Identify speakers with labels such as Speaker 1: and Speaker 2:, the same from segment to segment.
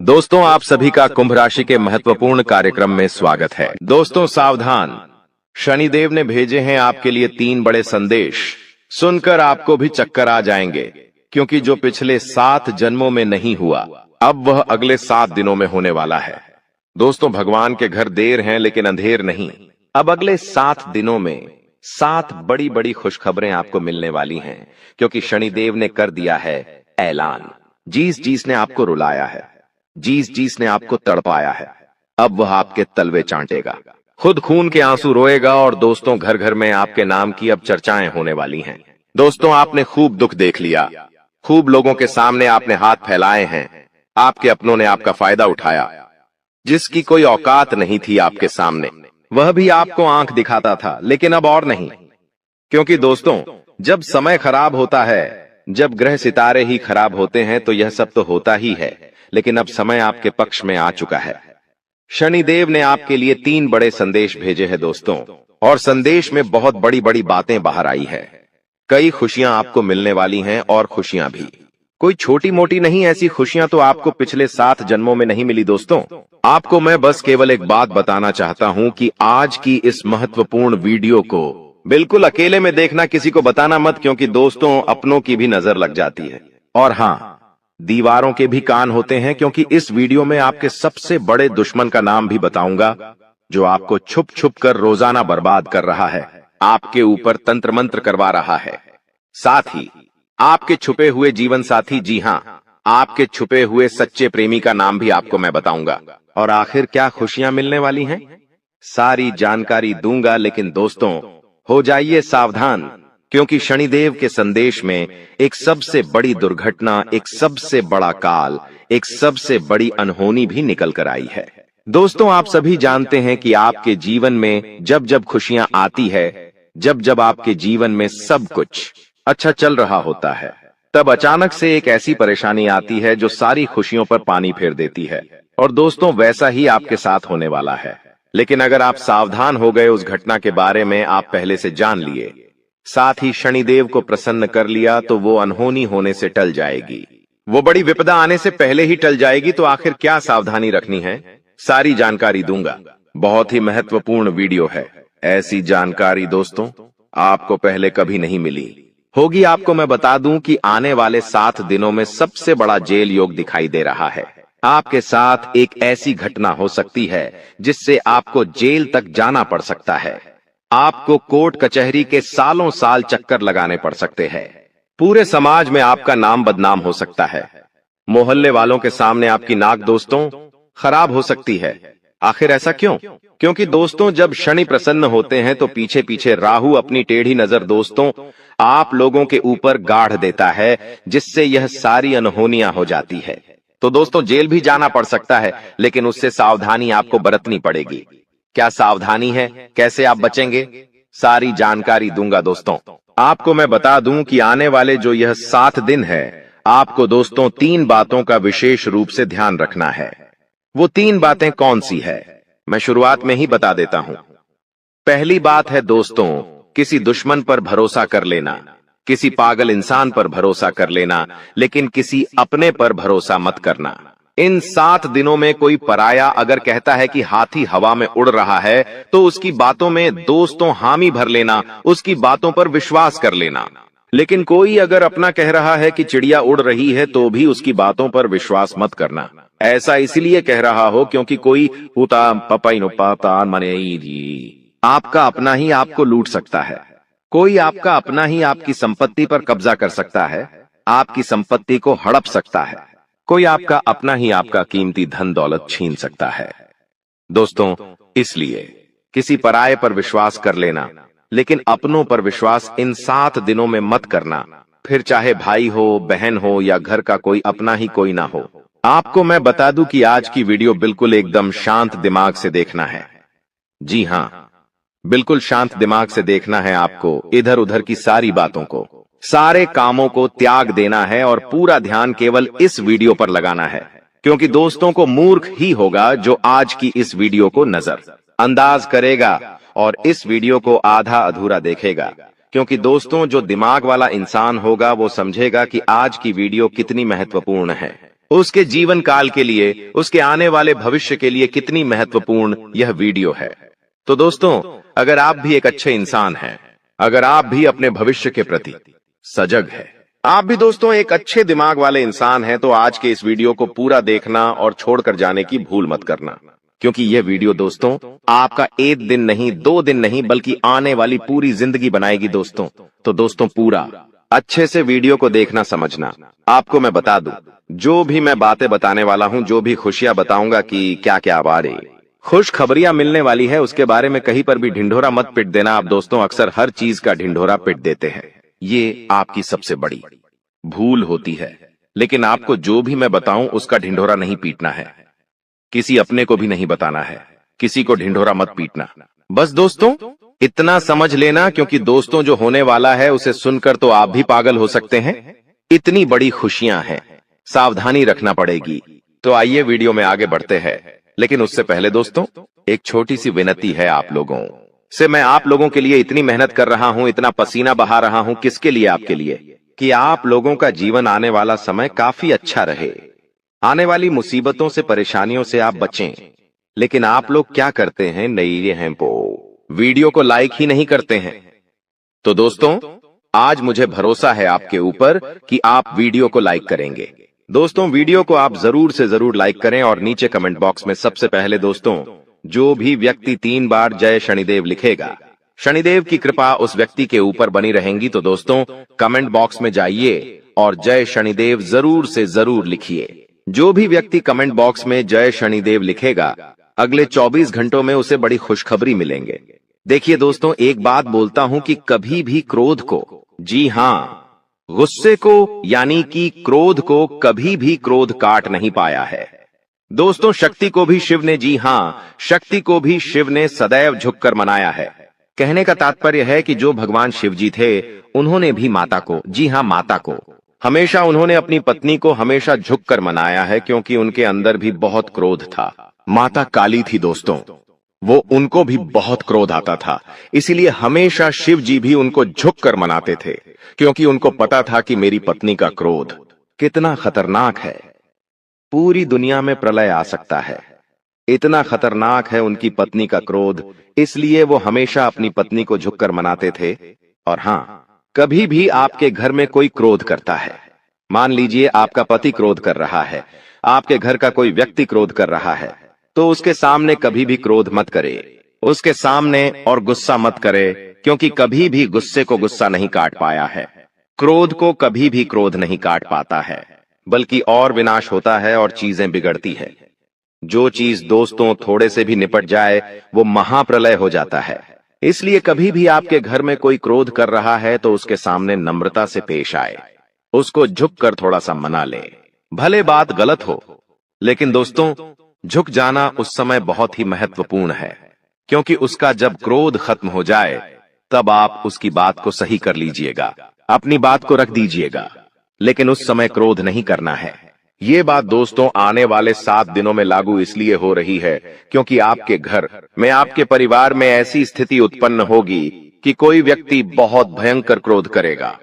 Speaker 1: दोस्तों, आप सभी का कुंभ राशि के महत्वपूर्ण कार्यक्रम में स्वागत है। दोस्तों सावधान, शनिदेव ने भेजे हैं आपके लिए 3 बड़े संदेश। सुनकर आपको भी चक्कर आ जाएंगे, क्योंकि जो पिछले 7 जन्मों में नहीं हुआ, अब वह अगले 7 दिनों में होने वाला है। दोस्तों, भगवान के घर देर हैं लेकिन अंधेर नहीं। अब अगले 7 दिनों में 7 बड़ी बड़ी खुशखबरें आपको मिलने वाली हैं, क्योंकि शनिदेव ने कर दिया है ऐलान। जीस ने आपको रुलाया है, जीस ने आपको तड़पाया है, अब वह आपके तलवे चाटेगा, खुद खून के आंसू रोएगा। और दोस्तों, घर घर में आपके नाम की अब चर्चाएं होने वाली हैं। दोस्तों, आपने खूब दुख देख लिया, खूब लोगों के सामने आपने हाथ फैलाए हैं, आपके अपनों ने आपका फायदा उठाया। जिसकी कोई औकात नहीं थी आपके सामने, वह भी आपको आंख दिखाता था, लेकिन अब और नहीं। क्योंकि दोस्तों, जब समय खराब होता है, जब ग्रह सितारे ही खराब होते हैं, तो यह सब तो होता ही है, लेकिन अब समय आपके पक्ष में आ चुका है। शनिदेव ने आपके लिए 3 बड़े संदेश भेजे हैं दोस्तों, और संदेश में बहुत बड़ी बड़ी बातें बाहर आई है। कई खुशियां आपको मिलने वाली हैं, और खुशियां भी कोई छोटी मोटी नहीं। ऐसी खुशियां तो आपको पिछले 7 जन्मों में नहीं मिली। दोस्तों, आपको मैं बस केवल एक बात बताना चाहता हूं कि आज की इस महत्वपूर्ण वीडियो को बिल्कुल अकेले में देखना, किसी को बताना मत, क्योंकि दोस्तों अपनों की भी नजर लग जाती है। और हाँ, दीवारों के भी कान होते हैं, क्योंकि इस वीडियो में आपके सबसे बड़े दुश्मन का नाम भी बताऊंगा, जो आपको छुप छुप कर रोजाना बर्बाद कर रहा है, आपके ऊपर तंत्र मंत्र करवा रहा है। साथ ही आपके छुपे हुए जीवन साथी, जी हां, आपके छुपे हुए सच्चे प्रेमी का नाम भी आपको मैं बताऊंगा। और आखिर क्या खुशियां मिलने वाली हैं, सारी जानकारी दूंगा। लेकिन दोस्तों, हो जाइए सावधान, क्योंकि शनिदेव के संदेश में एक सबसे बड़ी दुर्घटना, एक सबसे बड़ा काल, एक सबसे बड़ी अनहोनी भी निकल कर आई है। दोस्तों, आप सभी जानते हैं कि आपके जीवन में जब जब खुशियां आती है, जब जब आपके जीवन में सब कुछ अच्छा चल रहा होता है, तब अचानक से एक ऐसी परेशानी आती है जो सारी खुशियों पर पानी फेर देती है। और दोस्तों, वैसा ही आपके साथ होने वाला है। लेकिन अगर आप सावधान हो गए, उस घटना के बारे में आप पहले से जान लिए, साथ ही शनिदेव को प्रसन्न कर लिया, तो वो अनहोनी होने से टल जाएगी, वो बड़ी विपदा आने से पहले ही टल जाएगी। तो आखिर क्या सावधानी रखनी है, सारी जानकारी दूंगा। बहुत ही महत्वपूर्ण वीडियो है। ऐसी जानकारी दोस्तों आपको पहले कभी नहीं मिली होगी। आपको मैं बता दूं कि आने वाले 7 दिनों में सबसे बड़ा जेल योग दिखाई दे रहा है। आपके साथ एक ऐसी घटना हो सकती है जिससे आपको जेल तक जाना पड़ सकता है। आपको कोर्ट कचहरी के सालों साल चक्कर लगाने पड़ सकते हैं। पूरे समाज में आपका नाम बदनाम हो सकता है। मोहल्ले वालों के सामने आपकी नाक दोस्तों खराब हो सकती है। आखिर ऐसा क्यों? क्योंकि दोस्तों, जब शनि प्रसन्न होते हैं तो पीछे पीछे राहु अपनी टेढ़ी नजर दोस्तों आप लोगों के ऊपर गाढ़ देता है, जिससे यह सारी अनहोनियां हो जाती है। तो दोस्तों, जेल भी जाना पड़ सकता है, लेकिन उससे सावधानी आपको बरतनी पड़ेगी। क्या सावधानी है, कैसे आप बचेंगे, सारी जानकारी दूंगा। दोस्तों, आपको मैं बता दूं कि आने वाले जो यह 7 दिन है, आपको दोस्तों 3 बातों का विशेष रूप से ध्यान रखना है। वो 3 बातें कौन सी है, मैं शुरुआत में ही बता देता हूं। पहली बात है दोस्तों, किसी दुश्मन पर भरोसा कर लेना, किसी पागल इंसान पर भरोसा कर लेना, लेकिन किसी अपने पर भरोसा मत करना। इन 7 दिनों में कोई पराया अगर कहता है कि हाथी हवा में उड़ रहा है, तो उसकी बातों में दोस्तों हामी भर लेना, उसकी बातों पर विश्वास कर लेना। लेकिन कोई अगर अपना कह रहा है कि चिड़िया उड़ रही है, तो भी उसकी बातों पर विश्वास मत करना। ऐसा इसलिए कह रहा हो क्योंकि कोई आपका अपना ही आपको लूट सकता है। कोई आपका अपना ही आपकी संपत्ति पर कब्जा कर सकता है, आपकी संपत्ति को हड़प सकता है। कोई आपका अपना ही आपका कीमती धन दौलत छीन सकता है। दोस्तों, इसलिए किसी पराये पर विश्वास कर लेना, लेकिन अपनों पर विश्वास इन 7 दिनों में मत करना। फिर चाहे भाई हो, बहन हो, या घर का कोई अपना ही कोई ना हो। आपको मैं बता दूं कि आज की वीडियो बिल्कुल एकदम शांत दिमाग से देखना है। जी हां, बिल्कुल शांत दिमाग से देखना है। आपको इधर उधर की सारी बातों को, सारे कामों को त्याग देना है और पूरा ध्यान केवल इस वीडियो पर लगाना है। क्योंकि दोस्तों को मूर्ख ही होगा जो आज की इस वीडियो को नजर अंदाज करेगा और इस वीडियो को आधा अधूरा देखेगा। क्योंकि दोस्तों, जो दिमाग वाला इंसान होगा वो समझेगा कि आज की वीडियो कितनी महत्वपूर्ण है। उसके जीवन काल के लिए, उसके आने वाले भविष्य के लिए कितनी महत्वपूर्ण यह वीडियो है। तो दोस्तों, अगर आप भी एक अच्छे इंसान हैं, अगर आप भी अपने भविष्य के प्रति सजग है, आप भी दोस्तों एक अच्छे दिमाग वाले इंसान हैं, तो आज के इस वीडियो को पूरा देखना और छोड़कर जाने की भूल मत करना, क्योंकि यह वीडियो दोस्तों आपका एक दिन नहीं, 2 दिन नहीं, बल्कि आने वाली पूरी जिंदगी बनाएगी दोस्तों। तो दोस्तों पूरा अच्छे से वीडियो को देखना, समझना। आपको मैं बता दूं, जो भी मैं बातें बताने वाला हूं, जो भी खुशियां बताऊंगा कि क्या क्या बारे खुश खबरियां मिलने वाली है, उसके बारे में कहीं पर भी ढिंढोरा मत पिट देना। आप दोस्तों अक्सर हर चीज का ढिंढोरा पिट देते हैं, ये आपकी सबसे बड़ी भूल होती है। लेकिन आपको जो भी मैं बताऊं उसका ढिंढोरा नहीं पीटना है, किसी अपने को भी नहीं बताना है, किसी को ढिंढोरा मत पीटना। बस दोस्तों इतना समझ लेना, क्योंकि दोस्तों जो होने वाला है उसे सुनकर तो आप भी पागल हो सकते हैं। इतनी बड़ी खुशियां हैं, सावधानी रखना पड़ेगी। तो आइए वीडियो में आगे बढ़ते हैं, लेकिन उससे पहले दोस्तों एक छोटी सी विनती है आप लोगों से। मैं आप लोगों के लिए इतनी मेहनत कर रहा हूं, इतना पसीना बहा रहा हूं, किसके लिए? आपके लिए, कि आप लोगों का जीवन आने वाला समय काफी अच्छा रहे, आने वाली मुसीबतों से, परेशानियों से आप बचें। लेकिन आप लोग क्या करते हैं? नई हैं वीडियो को लाइक ही नहीं करते हैं। तो दोस्तों आज मुझे भरोसा है आपके ऊपर कि आप वीडियो को लाइक करेंगे। दोस्तों वीडियो को आप जरूर से जरूर लाइक करें और नीचे कमेंट बॉक्स में सबसे पहले दोस्तों जो भी व्यक्ति 3 बार जय शनिदेव लिखेगा, शनिदेव की कृपा उस व्यक्ति के ऊपर बनी रहेंगी। तो दोस्तों कमेंट बॉक्स में जाइए और जय शनिदेव जरूर से जरूर लिखिए। जो भी व्यक्ति कमेंट बॉक्स में जय शनिदेव लिखेगा, अगले 24 घंटों में उसे बड़ी खुशखबरी मिलेंगे। देखिए दोस्तों, एक बात बोलता हूं कि कभी भी क्रोध को, जी हां गुस्से को, यानी कि क्रोध को, कभी भी क्रोध काट नहीं पाया है। दोस्तों शक्ति को भी शिव ने, जी हां शक्ति को भी शिव ने सदैव झुककर मनाया है। कहने का तात्पर्य है कि जो भगवान शिव जी थे, उन्होंने भी माता को, जी हां माता को, हमेशा उन्होंने अपनी पत्नी को हमेशा झुककर मनाया है, क्योंकि उनके अंदर भी बहुत क्रोध था। माता काली थी दोस्तों, वो उनको भी बहुत क्रोध आता था, इसीलिए हमेशा शिव जी भी उनको झुककर मनाते थे, क्योंकि उनको पता था कि मेरी पत्नी का क्रोध कितना खतरनाक है, पूरी दुनिया में प्रलय आ सकता है, इतना खतरनाक है उनकी पत्नी का क्रोध। इसलिए वो हमेशा अपनी पत्नी को झुककर मनाते थे। और हां, कभी भी आपके घर में कोई क्रोध करता है, मान लीजिए आपका पति क्रोध कर रहा है, आपके घर का कोई व्यक्ति क्रोध कर रहा है, तो उसके सामने कभी भी क्रोध मत करे, उसके सामने और गुस्सा मत करे, क्योंकि कभी भी गुस्से को गुस्सा नहीं काट पाया है, क्रोध को कभी भी क्रोध नहीं काट पाता है, बल्कि और विनाश होता है और चीजें बिगड़ती है। जो चीज दोस्तों थोड़े से भी निपट जाए वो महाप्रलय हो जाता है। इसलिए कभी भी आपके घर में कोई क्रोध कर रहा है तो उसके सामने नम्रता से पेश आए, उसको झुककर थोड़ा सा मना ले। भले बात गलत हो, लेकिन दोस्तों झुक जाना उस समय बहुत ही महत्वपूर्ण है, क्योंकि उसका जब क्रोध खत्म हो जाए तब आप उसकी बात को सही कर लीजिएगा, अपनी बात को रख दीजिएगा, लेकिन उस समय क्रोध नहीं करना है। ये बात दोस्तों आने वाले 7 दिनों में लागू इसलिए हो रही है क्योंकि आपके घर में, आपके परिवार में ऐसी स्थिति उत्पन्न होगी कि कोई व्यक्ति बहुत भयंकर क्रोध करेगा,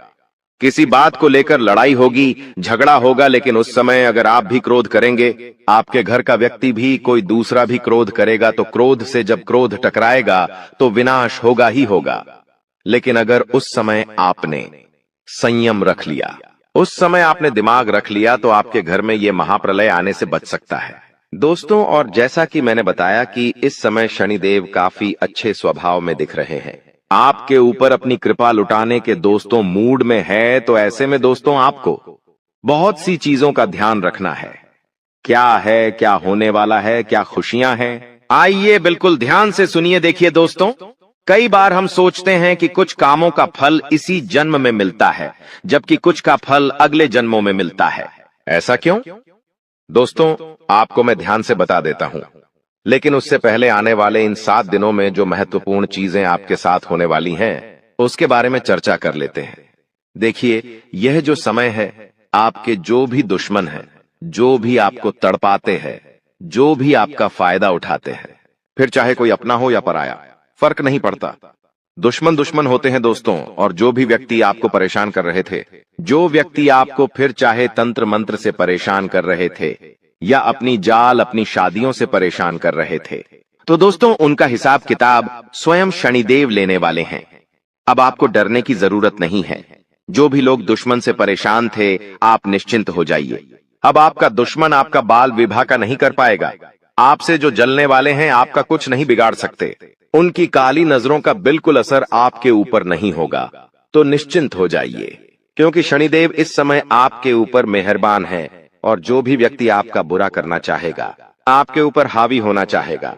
Speaker 1: किसी बात को लेकर लड़ाई होगी, झगड़ा होगा। लेकिन उस समय अगर आप भी क्रोध करेंगे, आपके घर का व्यक्ति भी, कोई दूसरा भी क्रोध करेगा, तो क्रोध से जब क्रोध टकराएगा तो विनाश होगा ही होगा। लेकिन अगर उस समय आपने संयम रख लिया, उस समय आपने दिमाग रख लिया, तो आपके घर में ये महाप्रलय आने से बच सकता है दोस्तों। और जैसा कि मैंने बताया कि इस समय शनिदेव काफी अच्छे स्वभाव में दिख रहे हैं, आपके ऊपर अपनी कृपा लुटाने के दोस्तों मूड में है। तो ऐसे में दोस्तों आपको बहुत सी चीजों का ध्यान रखना है। क्या है, क्या होने वाला है, क्या खुशियां हैं, आइए बिल्कुल ध्यान से सुनिए। देखिए दोस्तों, कई बार हम सोचते हैं कि कुछ कामों का फल इसी जन्म में मिलता है, जबकि कुछ का फल अगले जन्मों में मिलता है। ऐसा क्यों? दोस्तों आपको मैं ध्यान से बता देता हूं, लेकिन उससे पहले आने वाले इन 7 दिनों में जो महत्वपूर्ण चीजें आपके साथ होने वाली हैं, उसके बारे में चर्चा कर लेते हैं। देखिए, यह जो समय है, आपके जो भी दुश्मन हैं, जो भी आपको तड़पाते हैं, जो भी आपका फायदा उठाते हैं, फिर चाहे कोई अपना हो या पराया, फर्क नहीं पड़ता दुश्मन दुश्मन होते हैं दोस्तों, और जो भी व्यक्ति आपको परेशान कर रहे थे, जो व्यक्ति आपको फिर चाहे तंत्र मंत्र से परेशान कर रहे थे या अपनी जाल अपनी शादियों से परेशान कर रहे थे, तो दोस्तों उनका हिसाब किताब स्वयं शनिदेव लेने वाले हैं। अब आपको डरने की जरूरत नहीं है। जो भी लोग दुश्मन से परेशान थे, आप निश्चिंत हो जाइए। अब आपका दुश्मन आपका बाल विवाह का नहीं कर पाएगा। आपसे जो जलने वाले हैं आपका कुछ नहीं बिगाड़ सकते। उनकी काली नजरों का बिल्कुल असर आपके ऊपर नहीं होगा। तो निश्चिंत हो जाइए, क्योंकि शनिदेव इस समय आपके ऊपर मेहरबान है, और जो भी व्यक्ति आपका बुरा करना चाहेगा, आपके ऊपर हावी होना चाहेगा,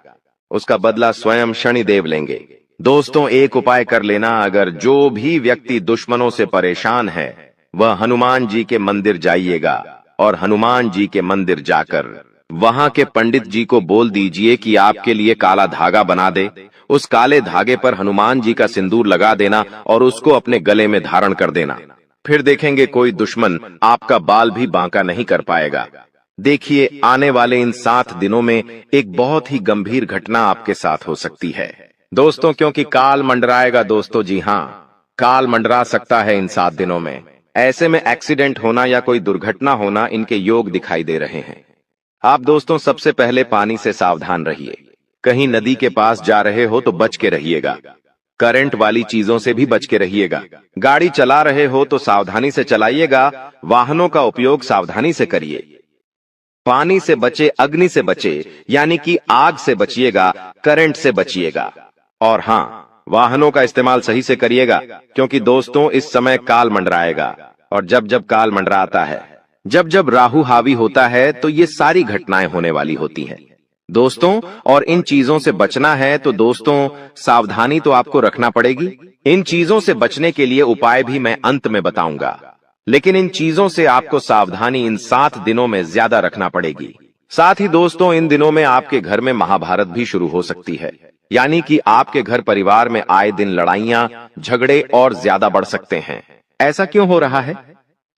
Speaker 1: उसका बदला स्वयं शनिदेव लेंगे। दोस्तों एक उपाय कर लेना, अगर जो भी व्यक्ति दुश्मनों से परेशान है वह हनुमान जी के मंदिर जाइएगा, और हनुमान जी के मंदिर जाकर वहां के पंडित जी को बोल दीजिए कि आपके लिए काला धागा बना दे। उस काले धागे पर हनुमान जी का सिंदूर लगा देना और उसको अपने गले में धारण कर देना। फिर देखेंगे कोई दुश्मन आपका बाल भी बांका नहीं कर पाएगा। देखिए आने वाले इन 7 दिनों में एक बहुत ही गंभीर घटना आपके साथ हो सकती है दोस्तों, क्योंकि काल मंडराएगा दोस्तों। जी हाँ, काल मंडरा सकता है इन 7 दिनों में। ऐसे में एक्सीडेंट होना या कोई दुर्घटना होना इनके योग दिखाई दे रहे हैं। आप दोस्तों सबसे पहले पानी से सावधान रहिए। कहीं नदी के पास जा रहे हो तो बच के रहिएगा। करंट वाली चीजों से भी बच के रहिएगा। गाड़ी चला रहे हो तो सावधानी से चलाइएगा। वाहनों का उपयोग सावधानी से करिए। पानी से बचे, अग्नि से बचे, यानी कि आग से बचिएगा, करंट से बचिएगा। और हाँ, वाहनों का इस्तेमाल सही से करिएगा, क्योंकि दोस्तों इस समय काल मंडराएगा। और जब जब काल मंडराता है, जब जब राहु हावी होता है, तो ये सारी घटनाएं होने वाली होती हैं दोस्तों। और इन चीजों से बचना है तो दोस्तों सावधानी तो आपको रखना पड़ेगी। इन चीजों से बचने के लिए उपाय भी मैं अंत में बताऊंगा, लेकिन इन चीजों से आपको सावधानी इन 7 दिनों में ज्यादा रखना पड़ेगी। साथ ही दोस्तों इन दिनों में आपके घर में महाभारत भी शुरू हो सकती है, यानी कि आपके घर परिवार में आए दिन लड़ाइयां, झगड़े और ज्यादा बढ़ सकते हैं। ऐसा क्यों हो रहा है,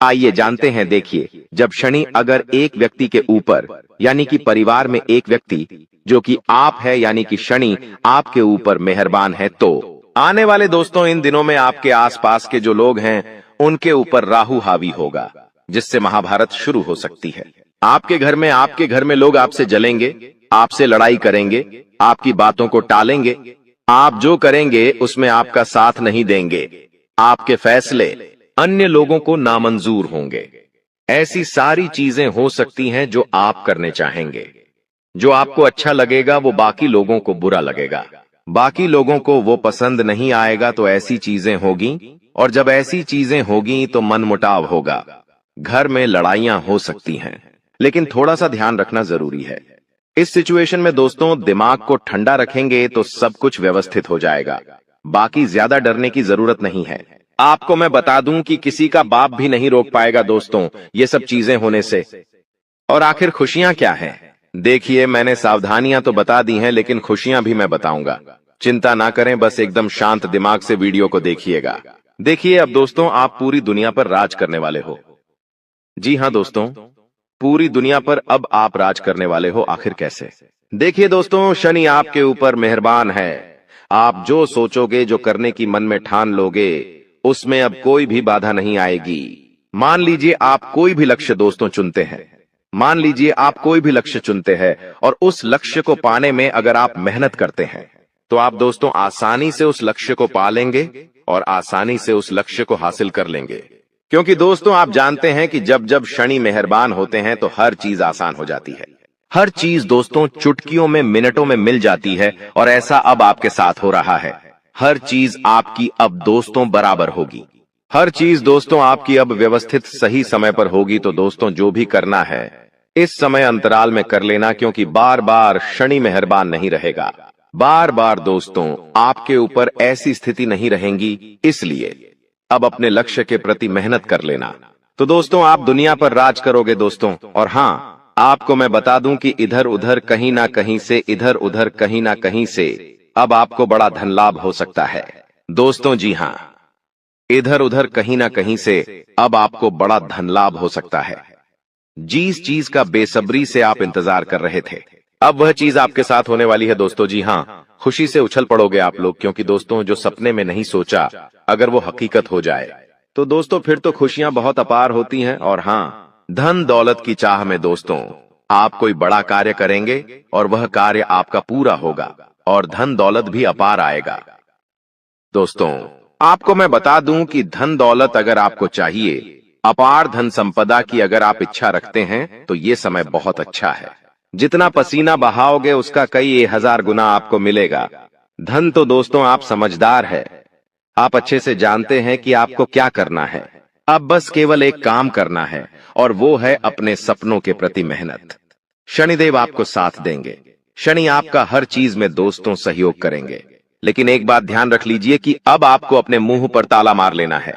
Speaker 1: आइए जानते हैं। देखिए, जब शनि अगर एक व्यक्ति के ऊपर, यानी कि परिवार में एक व्यक्ति जो कि आप है, यानी कि शनि आपके ऊपर मेहरबान है, तो आने वाले दोस्तों इन दिनों में आपके आसपास के जो लोग हैं उनके ऊपर राहु हावी होगा, जिससे महाभारत शुरू हो सकती है। आपके घर में लोग आपसे जलेंगे, आपसे लड़ाई करेंगे, आपकी बातों को टालेंगे। आप जो करेंगे उसमें आपका साथ नहीं देंगे। आपके फैसले अन्य लोगों को नामंजूर होंगे। ऐसी सारी चीजें हो सकती हैं जो आप करने चाहेंगे। जो आपको अच्छा लगेगा वो बाकी लोगों को बुरा लगेगा, बाकी लोगों को वो पसंद नहीं आएगा। तो ऐसी चीजें होगी, और जब ऐसी चीजें होगी तो मनमुटाव होगा, घर में लड़ाइयां हो सकती हैं। लेकिन थोड़ा सा ध्यान रखना जरूरी है। इस सिचुएशन में दोस्तों दिमाग को ठंडा रखेंगे तो सब कुछ व्यवस्थित हो जाएगा। बाकी ज्यादा डरने की जरूरत नहीं है। आपको मैं बता दूं कि किसी का बाप भी नहीं रोक पाएगा दोस्तों ये सब चीजें होने से। और आखिर खुशियां क्या हैं? देखिए मैंने सावधानियां तो बता दी हैं, लेकिन खुशियां भी मैं बताऊंगा। चिंता ना करें, बस एकदम शांत दिमाग से वीडियो को देखिएगा। देखिए अब दोस्तों आप पूरी दुनिया पर राज करने वाले हो। जी हाँ दोस्तों, पूरी दुनिया पर अब आप राज करने वाले हो। आखिर कैसे? देखिए दोस्तों, शनि आपके ऊपर मेहरबान है। आप जो सोचोगे, जो करने की मन में ठान लोगे, उसमें अब कोई भी बाधा नहीं आएगी। मान लीजिए आप कोई भी लक्ष्य दोस्तों चुनते हैं, मान लीजिए आप कोई भी लक्ष्य चुनते हैं, और उस लक्ष्य को पाने में अगर आप मेहनत करते हैं तो आप दोस्तों आसानी से उस लक्ष्य को पा लेंगे और आसानी से उस लक्ष्य को हासिल कर लेंगे। क्योंकि दोस्तों आप जानते हैं कि जब जब शनि मेहरबान होते हैं तो हर चीज आसान हो जाती है। हर चीज दोस्तों चुटकियों में, मिनटों में मिल जाती है, और ऐसा अब आपके साथ हो रहा है। हर चीज आपकी अब दोस्तों बराबर होगी। हर चीज दोस्तों आपकी अब व्यवस्थित सही समय पर होगी। तो दोस्तों जो भी करना है इस समय अंतराल में कर लेना, क्योंकि बार बार शनि मेहरबान नहीं रहेगा। बार बार दोस्तों आपके ऊपर ऐसी स्थिति नहीं रहेंगी, इसलिए अब अपने लक्ष्य के प्रति मेहनत कर लेना। तो दोस्तों आप दुनिया पर राज करोगे दोस्तों। और हाँ, आपको मैं बता दूं कि इधर उधर कहीं ना कहीं से, इधर उधर कहीं ना कहीं से अब आपको बड़ा धन लाभ हो सकता है दोस्तों। जी हाँ, इधर उधर कहीं ना कहीं से अब आपको बड़ा धन लाभ हो सकता है। जिस चीज का बेसब्री से आप इंतजार कर रहे थे, अब वह चीज आपके साथ होने वाली है दोस्तों। जी हाँ, खुशी से उछल पड़ोगे आप लोग, क्योंकि दोस्तों जो सपने में नहीं सोचा, अगर वो हकीकत हो जाए तो दोस्तों फिर तो खुशियां बहुत अपार होती हैं। और हाँ, धन दौलत की चाह में दोस्तों आप कोई बड़ा कार्य करेंगे और वह कार्य आपका पूरा होगा और धन दौलत भी अपार आएगा। दोस्तों आपको मैं बता दूं कि धन दौलत अगर आपको चाहिए, अपार धन संपदा की अगर आप इच्छा रखते हैं, तो ये समय बहुत अच्छा है। जितना पसीना बहाओगे उसका कई 1000 गुना आपको मिलेगा। धन तो दोस्तों आप समझदार है, आप अच्छे से जानते हैं कि आपको क्या करना है। अब बस केवल एक काम करना है और वो है अपने सपनों के प्रति मेहनत। शनिदेव आपको साथ देंगे। शनि आपका हर चीज में दोस्तों सहयोग करेंगे। लेकिन एक बात ध्यान रख लीजिए कि अब आपको अपने मुंह पर ताला मार लेना है।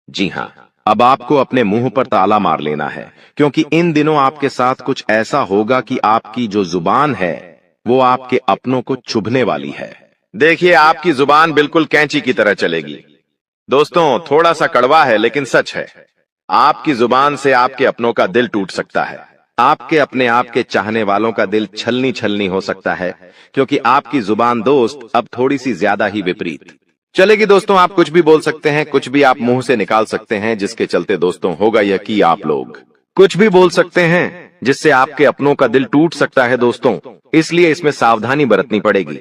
Speaker 1: जी हाँ, अब आपको अपने मुंह पर ताला मार लेना है, क्योंकि इन दिनों आपके साथ कुछ ऐसा होगा कि आपकी जो जुबान है वो आपके अपनों को चुभने वाली है। देखिए, आपकी जुबान बिल्कुल कैंची की तरह चलेगी। दोस्तों थोड़ा सा कड़वा है लेकिन सच है। आपकी जुबान से आपके अपनों का दिल टूट सकता है। आपके अपने आप के चाहने वालों का दिल छलनी छलनी हो सकता है, क्योंकि आपकी जुबान दोस्त अब थोड़ी सी ज्यादा ही विपरीत चलेगी। दोस्तों आप कुछ भी बोल सकते हैं, कुछ भी आप मुंह से निकाल सकते हैं, जिसके चलते दोस्तों होगा यह कि आप लोग कुछ भी बोल सकते हैं जिससे आपके अपनों का दिल टूट सकता है दोस्तों। इसलिए इसमें सावधानी बरतनी पड़ेगी।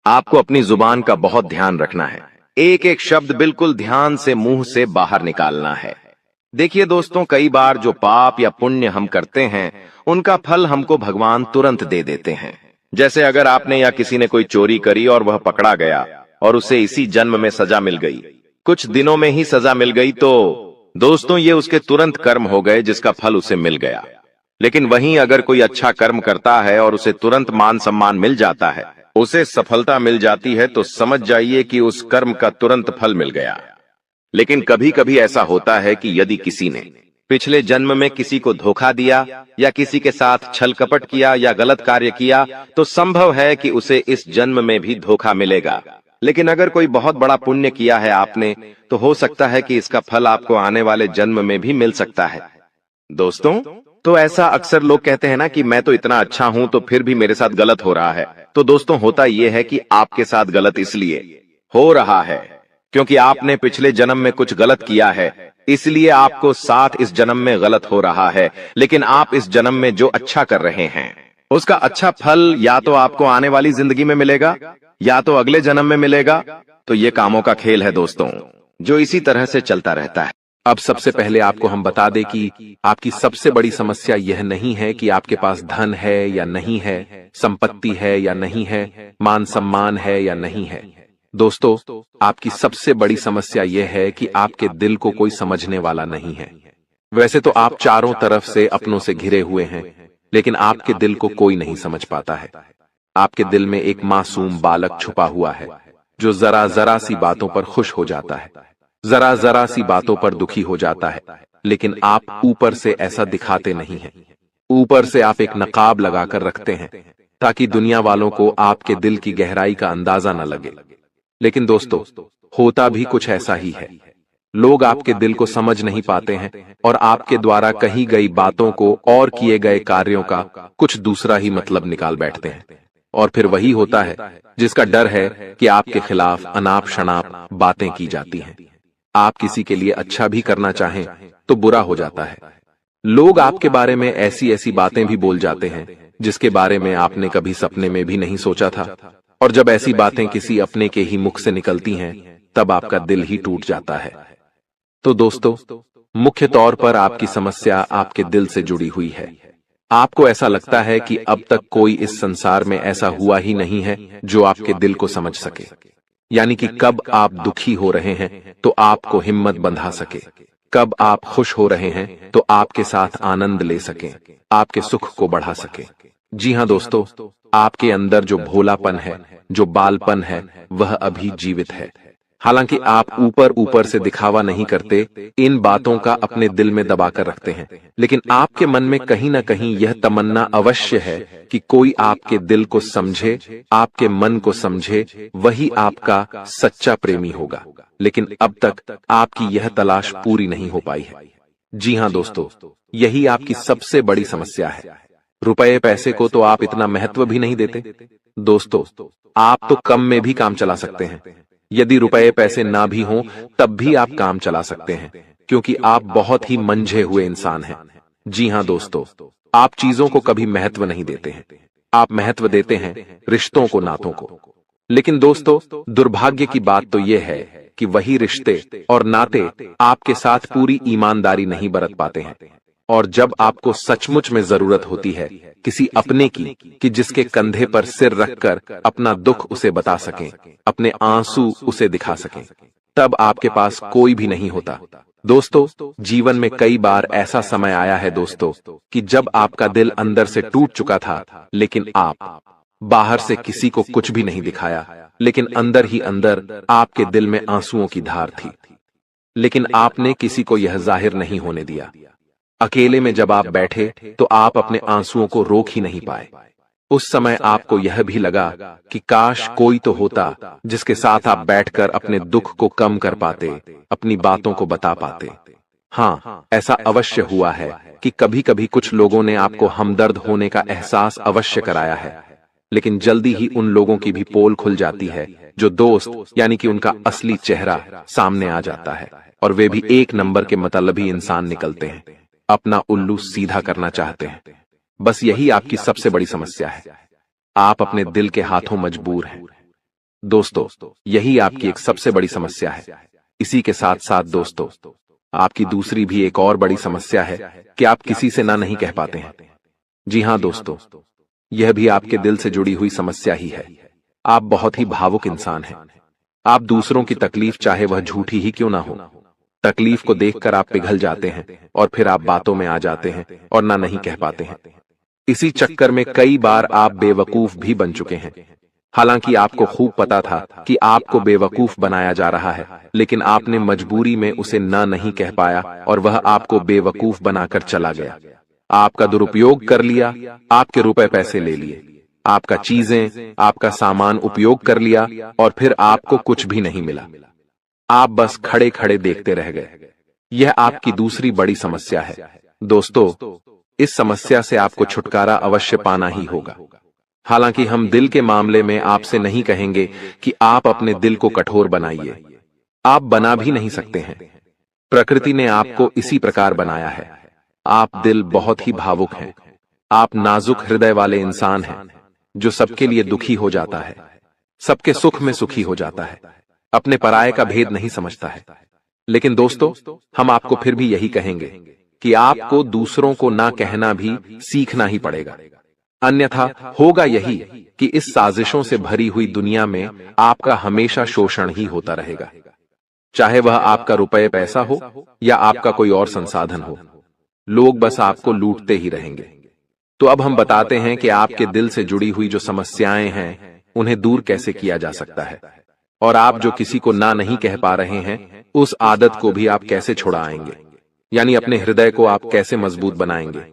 Speaker 1: आपको अपनी जुबान का बहुत ध्यान रखना है। एक एक शब्द बिल्कुल ध्यान से मुंह से बाहर निकालना है। देखिए दोस्तों, कई बार जो पाप या पुण्य हम करते हैं उनका फल हमको भगवान तुरंत दे देते हैं। जैसे अगर आपने या किसी ने कोई चोरी करी और वह पकड़ा गया और उसे इसी जन्म में सजा मिल गई, कुछ दिनों में ही सजा मिल गई, तो दोस्तों ये उसके तुरंत कर्म हो गए जिसका फल उसे मिल गया। लेकिन वहीं अगर कोई अच्छा कर्म करता है और उसे तुरंत मान सम्मान मिल जाता है, उसे सफलता मिल जाती है, तो समझ जाइए कि उस कर्म का तुरंत फल मिल गया। लेकिन कभी कभी ऐसा होता है कि यदि किसी ने पिछले जन्म में किसी को धोखा दिया या किसी के साथ छल कपट किया या गलत कार्य किया, तो संभव है कि उसे इस जन्म में भी धोखा मिलेगा। लेकिन अगर कोई बहुत बड़ा पुण्य किया है आपने, तो हो सकता है कि इसका फल आपको आने वाले जन्म में भी मिल सकता है। दोस्तों तो ऐसा अक्सर लोग कहते हैं ना कि मैं तो इतना अच्छा हूं तो फिर भी मेरे साथ गलत हो रहा है। तो दोस्तों होता यह है कि आपके साथ गलत इसलिए हो रहा है क्योंकि आपने पिछले जन्म में कुछ गलत किया है, इसलिए आपको साथ इस जन्म में गलत हो रहा है। लेकिन आप इस जन्म में जो अच्छा कर रहे हैं उसका अच्छा फल या तो आपको आने वाली जिंदगी में मिलेगा या तो अगले जन्म में मिलेगा। तो ये कामों का खेल है दोस्तों, जो इसी तरह से चलता रहता है।
Speaker 2: अब सबसे पहले आपको हम बता दें कि आपकी सबसे बड़ी समस्या यह नहीं है कि आपके पास धन है या नहीं है, संपत्ति है या नहीं है, मान सम्मान है या नहीं है। दोस्तों आपकी सबसे बड़ी समस्या यह है कि आपके दिल को कोई समझने वाला नहीं है। वैसे तो आप चारों तरफ से अपनों से घिरे हुए हैं, लेकिन आपके दिल को कोई नहीं समझ पाता है। आपके दिल में एक मासूम बालक छुपा हुआ है जो जरा जरा सी बातों पर खुश हो जाता है, जरा जरा सी बातों पर दुखी हो जाता है। लेकिन आप ऊपर से ऐसा दिखाते नहीं हैं। ऊपर से आप एक नकाब लगाकर रखते हैं ताकि दुनिया वालों को आपके दिल की गहराई का अंदाजा न लगे। लेकिन दोस्तों होता भी कुछ ऐसा ही है। लोग आपके दिल को समझ नहीं पाते हैं और आपके द्वारा कही गई बातों को और किए गए कार्यों का कुछ दूसरा ही मतलब निकाल बैठते हैं। और फिर वही होता है जिसका डर है कि आपके खिलाफ अनाप शनाप बातें की जाती हैं। आप किसी के लिए अच्छा भी करना चाहें तो बुरा हो जाता है। लोग आपके बारे में ऐसी ऐसी बातें भी बोल जाते हैं जिसके बारे में आपने कभी सपने में भी नहीं सोचा था। और जब ऐसी बातें किसी अपने के ही मुख से निकलती हैं, तब आपका दिल ही टूट जाता है। तो दोस्तों मुख्य तौर पर आपकी समस्या आपके दिल से जुड़ी हुई है। आपको ऐसा लगता है कि अब तक कोई इस संसार में ऐसा हुआ ही नहीं है जो आपके दिल को समझ सके। यानी कि कब आप दुखी हो रहे हैं तो आपको हिम्मत बंधा सके, कब आप खुश हो रहे हैं तो आपके साथ आनंद ले सके, आपके सुख को बढ़ा सके। जी हाँ दोस्तों, आपके अंदर जो भोलापन है, जो बालपन है, वह अभी जीवित है। हालांकि आप ऊपर ऊपर से दिखावा नहीं करते, इन बातों का अपने दिल में दबाकर रखते हैं, लेकिन आपके मन में कहीं ना कहीं यह तमन्ना अवश्य है कि कोई आपके दिल को समझे, आपके मन को समझे, वही आपका सच्चा प्रेमी होगा। लेकिन अब तक आपकी यह तलाश पूरी नहीं हो पाई है। जी हाँ दोस्तों, यही आपकी सबसे बड़ी समस्या है। रुपए पैसे को तो आप इतना महत्व भी नहीं देते। दोस्तों, आप तो कम में भी काम चला सकते हैं। यदि रुपए पैसे ना भी हों तब भी आप काम चला सकते हैं, क्योंकि आप बहुत ही मंझे हुए इंसान हैं। जी हां दोस्तों, आप चीजों को कभी महत्व नहीं देते हैं। आप महत्व देते हैं रिश्तों को, नातों को। लेकिन दोस्तों, दुर्भाग्य की बात तो यह है कि वही रिश्ते और नाते आपके साथ पूरी ईमानदारी नहीं बरत पाते हैं। और जब आपको सचमुच में जरूरत होती है किसी अपने की, कि जिसके कंधे पर सिर रखकर अपना दुख उसे बता सकें, अपने आंसू उसे दिखा सकें, तब आपके पास कोई भी नहीं होता। दोस्तों, जीवन में कई बार ऐसा समय आया है दोस्तों कि जब आपका दिल अंदर से टूट चुका था, लेकिन आप बाहर से किसी को कुछ भी नहीं दिखाया, लेकिन अंदर ही अंदर आपके दिल में आंसुओं की धार थी। लेकिन आपने किसी को यह जाहिर नहीं होने दिया। अकेले में जब आप बैठे तो आप अपने आंसुओं को रोक ही नहीं पाए। उस समय आपको यह भी लगा कि काश कोई तो होता जिसके साथ आप बैठकर अपने दुख को कम कर पाते, अपनी बातों को बता पाते। हाँ, ऐसा अवश्य हुआ है कि कभी कभी कुछ लोगों ने आपको हमदर्द होने का एहसास अवश्य कराया है, लेकिन जल्दी ही उन लोगों की भी पोल खुल जाती है जो दोस्त यानी कि उनका असली चेहरा सामने आ जाता है, और वे भी एक नंबर के मतलबी इंसान निकलते हैं, अपना उल्लू सीधा करना चाहते हैं। बस यही आपकी सबसे बड़ी समस्या है। आप अपने दिल के हाथों मजबूर हैं। दोस्तों, यही आपकी एक सबसे बड़ी समस्या है। इसी के साथ साथ दोस्तों, आपकी दूसरी भी एक और बड़ी समस्या है कि आप किसी से ना नहीं कह पाते हैं। जी हां दोस्तों, यह भी आपके दिल से जुड़ी हुई समस्या ही है। आप बहुत ही भावुक इंसान हैं। आप दूसरों की तकलीफ, चाहे वह झूठी ही क्यों ना हो, तकलीफ को देखकर आप पिघल जाते हैं और फिर आप बातों में आ जाते हैं और ना नहीं कह पाते हैं। इसी चक्कर में कई बार आप बेवकूफ भी बन चुके हैं। हालांकि आपको खूब पता था कि आपको बेवकूफ बनाया जा रहा है, लेकिन आपने मजबूरी में उसे ना नहीं कह पाया और वह आपको बेवकूफ बनाकर चला गया। आपका दुरुपयोग कर लिया, आपके रुपए पैसे ले लिए, आपका चीजें, आपका सामान उपयोग कर लिया और फिर आपको कुछ भी नहीं मिला। आप बस खड़े खड़े देखते रह गए। यह आपकी दूसरी बड़ी समस्या है। दोस्तों, इस समस्या से आपको छुटकारा अवश्य पाना ही होगा। हालांकि हम दिल के मामले में आपसे नहीं कहेंगे कि आप अपने दिल को कठोर बनाइए। आप बना भी नहीं सकते हैं। प्रकृति ने आपको इसी प्रकार बनाया है। आप दिल बहुत ही भावुक हैं। आप नाजुक हृदय वाले इंसान हैं जो सबके लिए दुखी हो जाता है, सबके सुख में सुखी हो जाता है, अपने पराये का भेद नहीं समझता है। लेकिन दोस्तों, हम आपको फिर भी यही कहेंगे कि आपको दूसरों को ना कहना भी सीखना ही पड़ेगा। अन्यथा होगा यही कि इस साजिशों से भरी हुई दुनिया में आपका हमेशा शोषण ही होता रहेगा, चाहे वह आपका रुपये पैसा हो या आपका कोई और संसाधन हो। लोग बस आपको लूटते ही रहेंगे। तो अब हम बताते हैं कि आपके दिल से जुड़ी हुई जो समस्याएं हैं उन्हें दूर कैसे किया जा सकता है, और आप जो किसी को ना नहीं कह पा रहे हैं उस आदत को भी आप कैसे छुड़ाएंगे, यानी अपने हृदय को आप कैसे मजबूत बनाएंगे।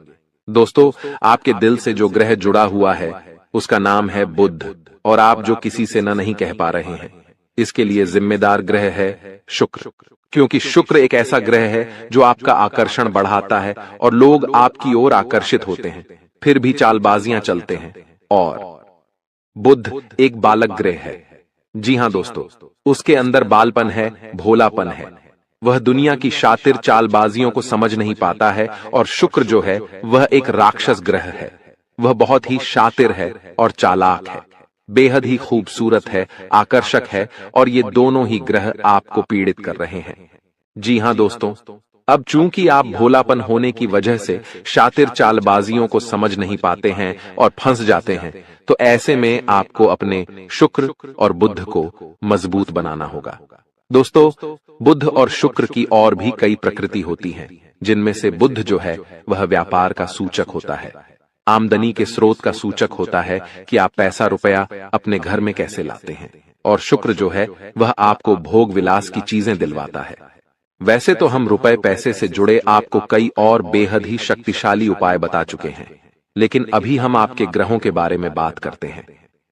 Speaker 2: दोस्तों, आपके दिल से जो ग्रह जुड़ा हुआ है उसका नाम है बुध, और आप जो किसी से ना नहीं कह पा रहे हैं इसके लिए जिम्मेदार ग्रह है शुक्र, क्योंकि शुक्र एक ऐसा ग्रह है जो आपका आकर्षण बढ़ाता है और लोग आपकी ओर आकर्षित होते हैं, फिर भी चालबाजियां चलते हैं। और बुध एक बालक ग्रह है। जी हां दोस्तों, उसके अंदर बालपन है, भोलापन है। वह दुनिया की शातिर चालबाजियों को समझ नहीं पाता है। और शुक्र जो है वह एक राक्षस ग्रह है। वह बहुत ही शातिर है और चालाक है, बेहद ही खूबसूरत है, आकर्षक है, और ये दोनों ही ग्रह आपको पीड़ित कर रहे हैं। जी हां दोस्तों, अब चूंकि आप भोलापन होने की वजह से शातिर चालबाजियों को समझ नहीं पाते हैं और फंस जाते हैं, तो ऐसे में आपको अपने शुक्र और बुध को मजबूत बनाना होगा। दोस्तों, बुध और शुक्र की और भी कई प्रकृति होती हैं, जिनमें से बुध जो है वह व्यापार का सूचक होता है, आमदनी के स्रोत का सूचक होता है कि आप पैसा रुपया अपने घर में कैसे लाते हैं, और शुक्र जो है वह आपको भोग विलास की चीजें दिलवाता है। वैसे तो हम रुपए पैसे से जुड़े आपको कई और बेहद ही शक्तिशाली उपाय बता चुके हैं, लेकिन अभी हम आपके ग्रहों के बारे में बात करते हैं।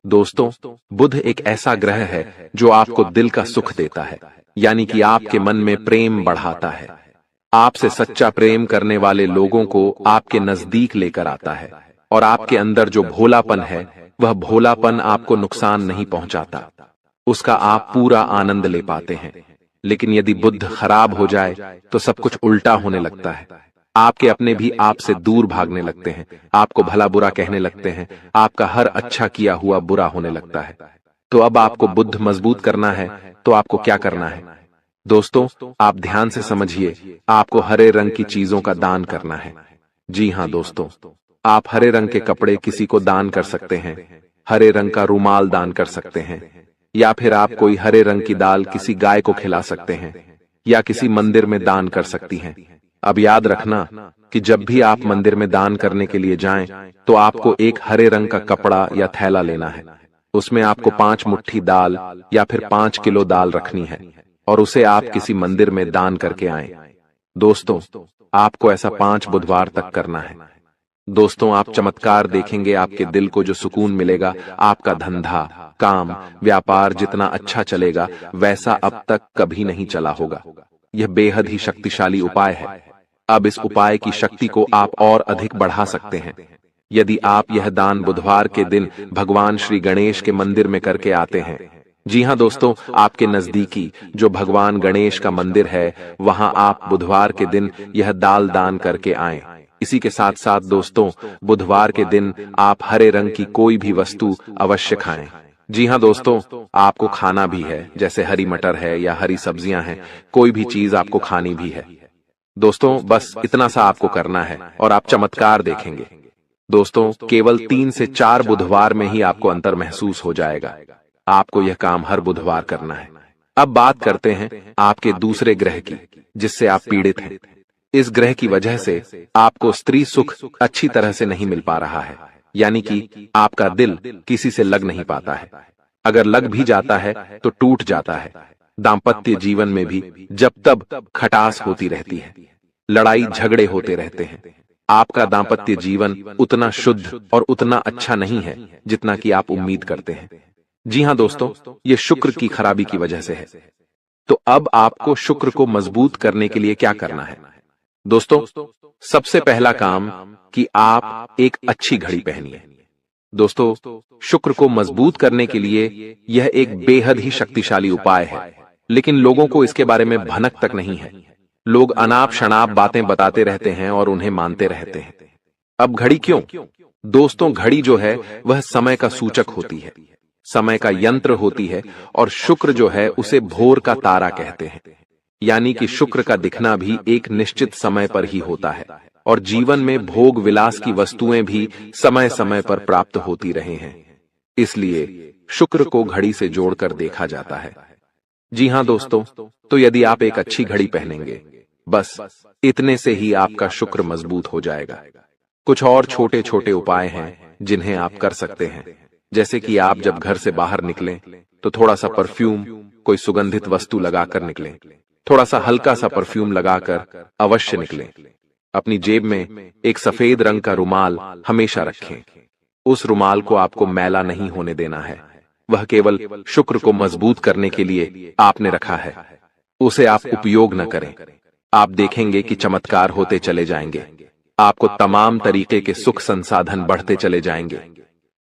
Speaker 2: दोस्तों, बुध एक ऐसा ग्रह है जो आपको दिल का सुख देता है, यानी कि आपके मन में प्रेम बढ़ाता है, आपसे सच्चा प्रेम करने वाले लोगों को आपके नजदीक लेकर आता है, और आपके अंदर जो भोलापन है वह भोलापन आपको नुकसान नहीं पहुंचाता, उसका आप पूरा आनंद ले पाते हैं। लेकिन यदि बुद्ध खराब हो जाए तो सब कुछ उल्टा होने लगता है। आपके अपने भी आपसे दूर भागने लगते हैं, आपको भला बुरा कहने लगते हैं, आपका हर अच्छा किया हुआ बुरा होने लगता है। तो अब आपको बुद्ध मजबूत करना है तो आपको क्या करना है? दोस्तों, आप ध्यान से समझिए, आपको हरे रंग की चीजों का दान करना है। जी हां दोस्तों, आप हरे रंग के कपड़े किसी को दान कर सकते हैं, हरे रंग का रुमाल दान कर सकते हैं, या फिर आप कोई हरे रंग की दाल किसी गाय को खिला सकते हैं, या किसी मंदिर में दान कर सकती हैं। अब याद रखना कि जब भी आप मंदिर में दान करने के लिए जाएं, तो आपको एक हरे रंग का कपड़ा या थैला लेना है। उसमें आपको 5 मुट्ठी दाल या फिर 5 किलो दाल रखनी है और उसे आप किसी मंदिर में दान करके आएं। दोस्तों, आपको ऐसा 5 बुधवार तक करना है। दोस्तों, आप चमत्कार देखेंगे, आपके दिल को जो सुकून मिलेगा, आपका धंधा, काम, व्यापार जितना अच्छा चलेगा वैसा अब तक कभी नहीं चला होगा। यह बेहद ही शक्तिशाली उपाय है। अब इस उपाय की शक्ति को आप और अधिक बढ़ा सकते हैं। यदि आप यह दान बुधवार के दिन भगवान श्री गणेश के मंदिर में करके आते हैं, जी हां दोस्तों, आपके नजदीकी जो भगवान गणेश का मंदिर है वहां आप बुधवार के दिन यह दाल दान करके आएं। इसी के साथ साथ दोस्तों, बुधवार के दिन आप हरे रंग की कोई भी वस्तु अवश्य खाएं। जी हां दोस्तों, आपको खाना भी है, जैसे हरी मटर है या हरी सब्जियां हैं, कोई भी चीज आपको खानी भी है। दोस्तों, बस इतना सा आपको करना है और आप चमत्कार देखेंगे। दोस्तों, केवल 3 से 4 बुधवार में ही आपको अंतर महसूस हो जाएगा। आपको यह काम हर बुधवार करना है। अब बात करते हैं आपके दूसरे ग्रह की, जिससे आप पीड़ित हैं। इस ग्रह की वजह से आपको स्त्री सुख अच्छी तरह से नहीं मिल पा रहा है, यानी कि आपका दिल किसी से लग नहीं पाता है। अगर लग भी जाता है तो टूट जाता है। दाम्पत्य जीवन में भी जब तब खटास होती रहती है, लड़ाई झगड़े होते रहते हैं। आपका दाम्पत्य जीवन उतना शुद्ध और उतना अच्छा नहीं है जितना कि आप उम्मीद करते हैं। जी हां दोस्तों, ये शुक्र की खराबी की वजह से है। तो अब आपको शुक्र को मजबूत करने के लिए क्या करना है? दोस्तों, सबसे पहला काम कि आप एक अच्छी घड़ी पहनिए। दोस्तों, शुक्र को मजबूत करने के लिए यह एक बेहद ही शक्तिशाली उपाय है, लेकिन लोगों को इसके बारे में भनक तक नहीं है। लोग अनाप शनाप बातें बताते रहते हैं और उन्हें मानते रहते हैं। अब घड़ी क्यों? दोस्तों, घड़ी जो है वह समय का सूचक होती है, समय का यंत्र होती है, और शुक्र जो है उसे भोर का तारा कहते हैं। यानी कि शुक्र का दिखना भी एक निश्चित समय पर ही होता है, और जीवन में भोग विलास की वस्तुएं भी समय समय पर प्राप्त होती रहे हैं। इसलिए शुक्र को घड़ी से जोड़कर देखा जाता है। जी हां दोस्तों, तो यदि आप एक अच्छी घड़ी पहनेंगे, बस इतने से ही आपका शुक्र मजबूत हो जाएगा। कुछ और छोटे छोटे उपाय हैं जिन्हें आप कर सकते हैं, जैसे कि आप जब घर से बाहर निकलें तो थोड़ा सा परफ्यूम, कोई सुगंधित वस्तु लगाकर निकलें। थोड़ा सा हल्का सा परफ्यूम लगाकर अवश्य निकलें। अपनी जेब में एक सफेद रंग का रुमाल हमेशा रखें। उस रुमाल को आपको मैला नहीं होने देना है, वह केवल शुक्र को मजबूत करने के लिए आपने रखा है। उसे आप उपयोग न करें। आप देखेंगे कि चमत्कार होते चले जाएंगे। आपको तमाम तरीके के सुख संसाधन बढ़ते चले जाएंगे।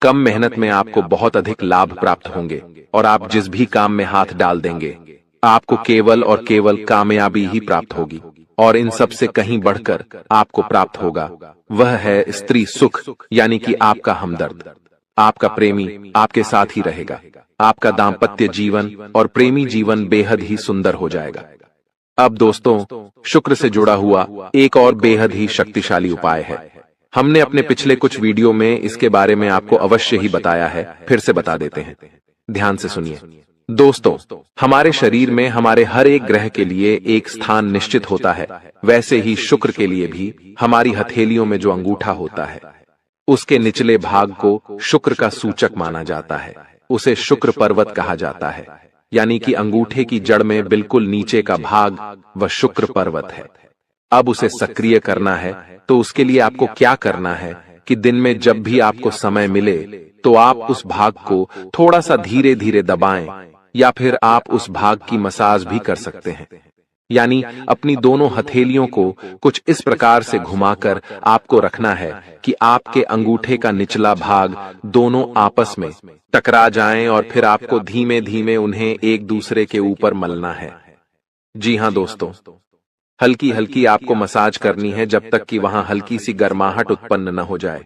Speaker 2: कम मेहनत में आपको बहुत अधिक लाभ प्राप्त होंगे, और आप जिस भी काम में हाथ डाल देंगे आपको केवल और केवल कामयाबी ही प्राप्त होगी। और इन सब से कहीं बढ़कर आपको प्राप्त होगा, वह है स्त्री सुख, यानी कि आपका हमदर्द। आपका प्रेमी आपके साथ ही रहेगा। आपका दाम्पत्य जीवन और प्रेमी जीवन बेहद ही सुंदर हो जाएगा। अब दोस्तों, शुक्र से जुड़ा हुआ एक और बेहद ही शक्तिशाली उपाय है। हमने अपने पिछले कुछ वीडियो में इसके बारे में आपको अवश्य ही बताया है, फिर से बता देते हैं। ध्यान से सुनिए। दोस्तों, हमारे शरीर में हमारे हर एक ग्रह के लिए एक स्थान निश्चित होता है। वैसे ही शुक्र के लिए भी हमारी हथेलियों में जो अंगूठा होता है, उसके निचले भाग को शुक्र का सूचक माना जाता है। उसे शुक्र पर्वत कहा जाता है, यानी कि अंगूठे की जड़ में बिल्कुल नीचे का भाग वह शुक्र पर्वत है। अब उसे सक्रिय करना है, तो उसके लिए आपको क्या करना है कि दिन में जब भी आपको समय मिले तो आप उस भाग को थोड़ा सा धीरे धीरे दबाएं, या फिर आप उस भाग की मसाज भी कर सकते हैं। यानी अपनी दोनों हथेलियों को कुछ इस प्रकार से घुमाकर आपको रखना है कि आपके अंगूठे का निचला भाग दोनों आपस में टकरा जाएं और फिर आपको धीमे धीमे उन्हें एक दूसरे के ऊपर मलना है। जी हां दोस्तों, हल्की हल्की आपको मसाज करनी है जब तक कि वहां हल्की सी गर्माहट उत्पन्न न हो जाए।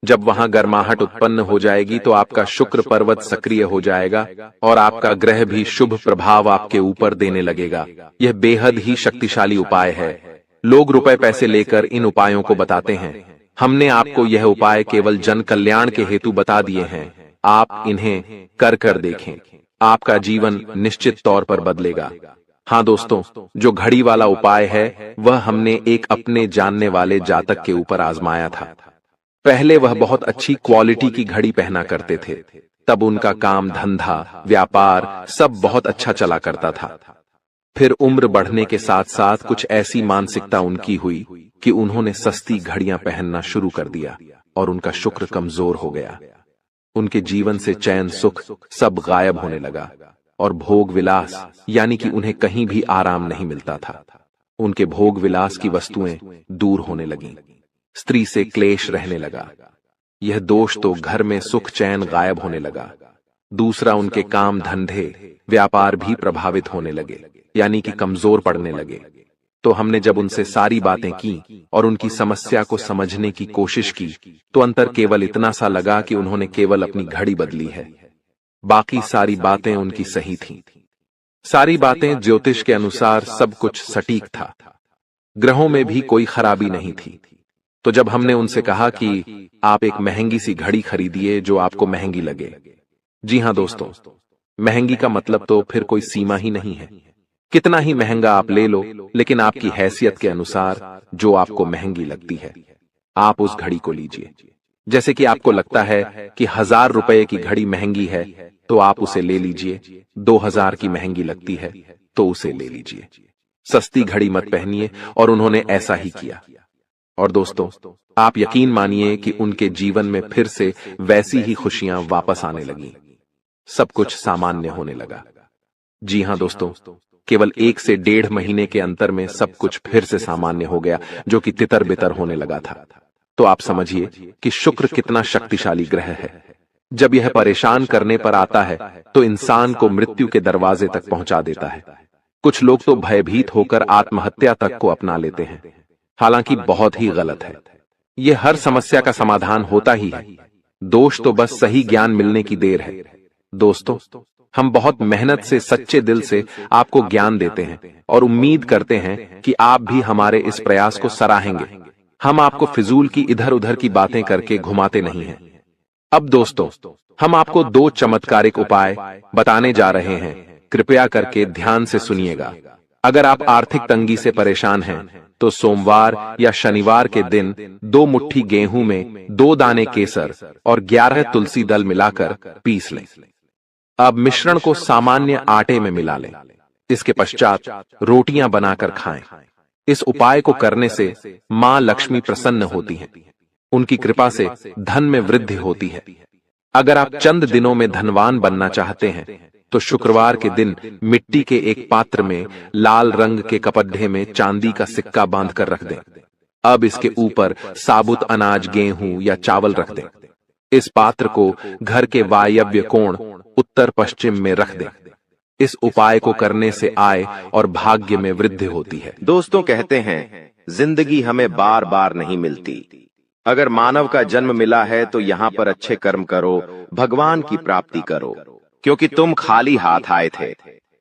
Speaker 2: जब वहां गर्माहट उत्पन्न हो जाएगी तो आपका शुक्र पर्वत सक्रिय हो जाएगा और आपका ग्रह भी शुभ प्रभाव आपके ऊपर देने लगेगा। यह बेहद ही शक्तिशाली उपाय है। लोग रुपए पैसे लेकर इन उपायों को बताते हैं। हमने आपको यह उपाय केवल जन कल्याण के हेतु बता दिए हैं। आप इन्हें कर देखें, आपका जीवन निश्चित तौर पर बदलेगा। हाँ दोस्तों, जो घड़ी वाला उपाय है वह हमने एक अपने जानने वाले जातक के ऊपर आजमाया था। पहले वह बहुत अच्छी क्वालिटी की घड़ी पहना करते थे, तब उनका काम धंधा व्यापार सब बहुत अच्छा चला करता था। फिर उम्र बढ़ने के साथ साथ कुछ ऐसी मानसिकता उनकी हुई कि उन्होंने सस्ती घड़ियां पहनना शुरू कर दिया और उनका शुक्र कमजोर हो गया। उनके जीवन से चैन सुख सब गायब होने लगा और भोग विलास यानी कि उन्हें कहीं भी आराम नहीं मिलता था। उनके भोग विलास की वस्तुएं दूर होने लगीं। स्त्री से क्लेश रहने लगा। यह दोष तो घर में सुख चैन गायब होने लगा। दूसरा, उनके काम धंधे व्यापार भी प्रभावित होने लगे यानी कि कमजोर पड़ने लगे। तो हमने जब उनसे सारी बातें की और उनकी समस्या को समझने की कोशिश की तो अंतर केवल इतना सा लगा कि उन्होंने केवल अपनी घड़ी बदली है, बाकी सारी बातें उनकी सही थीं। सारी बातें ज्योतिष के अनुसार सब कुछ सटीक था। ग्रहों में भी कोई खराबी नहीं थी। तो जब हमने उनसे कहा कि आप एक महंगी सी घड़ी खरीदिए जो आपको महंगी लगे। जी हां दोस्तों, महंगी का मतलब तो फिर कोई सीमा ही नहीं है। कितना ही महंगा आप ले लो, लेकिन आपकी हैसियत के अनुसार जो आपको महंगी लगती है आप उस घड़ी को लीजिए। जैसे कि आपको लगता है कि 1000 रुपए की घड़ी महंगी है तो आप उसे ले लीजिए। 2000 की महंगी लगती है तो उसे ले लीजिए। सस्ती घड़ी मत पहनिए, और उन्होंने ऐसा ही किया। और दोस्तों, आप यकीन मानिए कि उनके जीवन में फिर से वैसी ही खुशियां वापस आने लगीं। सब कुछ सामान्य होने लगा। जी हां दोस्तों, केवल 1 से 1.5 महीने के अंतर में सब कुछ फिर से सामान्य हो गया, जो कि तितर बितर होने लगा था। तो आप समझिए कि शुक्र कितना शक्तिशाली ग्रह है। जब यह परेशान करने पर आता है तो इंसान को मृत्यु के दरवाजे तक पहुंचा देता है। कुछ लोग तो भयभीत होकर आत्महत्या तक को अपना लेते हैं, हालांकि बहुत ही गलत है। यह हर समस्या का समाधान होता ही है। दोष तो बस सही ज्ञान मिलने की देर है। दोस्तों, हम बहुत मेहनत से सच्चे दिल से आपको ज्ञान देते हैं और उम्मीद करते हैं कि आप भी हमारे इस प्रयास को सराहेंगे। हम आपको फिजूल की इधर उधर की बातें करके घुमाते नहीं हैं। अब दोस्तों, हम आपको 2 चमत्कारिक उपाय बताने जा रहे हैं। कृपया करके ध्यान से सुनिएगा। अगर आप आर्थिक तंगी से परेशान हैं तो सोमवार या शनिवार के दिन 2 मुट्ठी गेहूं में 2 दाने केसर और 11 तुलसी दल मिलाकर पीस लें। अब मिश्रण को सामान्य आटे में मिला लें। इसके पश्चात रोटियां बनाकर खाएं। इस उपाय को करने से मां लक्ष्मी प्रसन्न होती हैं। उनकी कृपा से धन में वृद्धि होती है। अगर आप चंद दिनों में धनवान बनना चाहते हैं तो शुक्रवार के दिन मिट्टी के एक पात्र में लाल रंग के कपड्ढे में चांदी का सिक्का बांधकर रख दें। अब इसके ऊपर साबुत अनाज गेहूं या चावल रख दें। इस पात्र को घर के वायव्य कोण उत्तर पश्चिम में रख दें। इस उपाय को करने से आय और भाग्य में वृद्धि होती है।
Speaker 1: दोस्तों, कहते हैं जिंदगी हमें बार बार नहीं मिलती। अगर मानव का जन्म मिला है तो यहाँ पर अच्छे कर्म करो, भगवान की प्राप्ति करो, क्योंकि तुम खाली हाथ आए थे।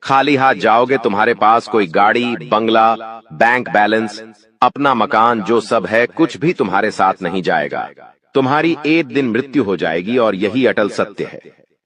Speaker 1: खाली हाथ जाओगे, तुम्हारे पास कोई गाड़ी, बंगला, बैंक बैलेंस, अपना मकान जो सब है कुछ भी तुम्हारे साथ नहीं जाएगा। तुम्हारी एक दिन मृत्यु हो जाएगी और यही अटल सत्य है।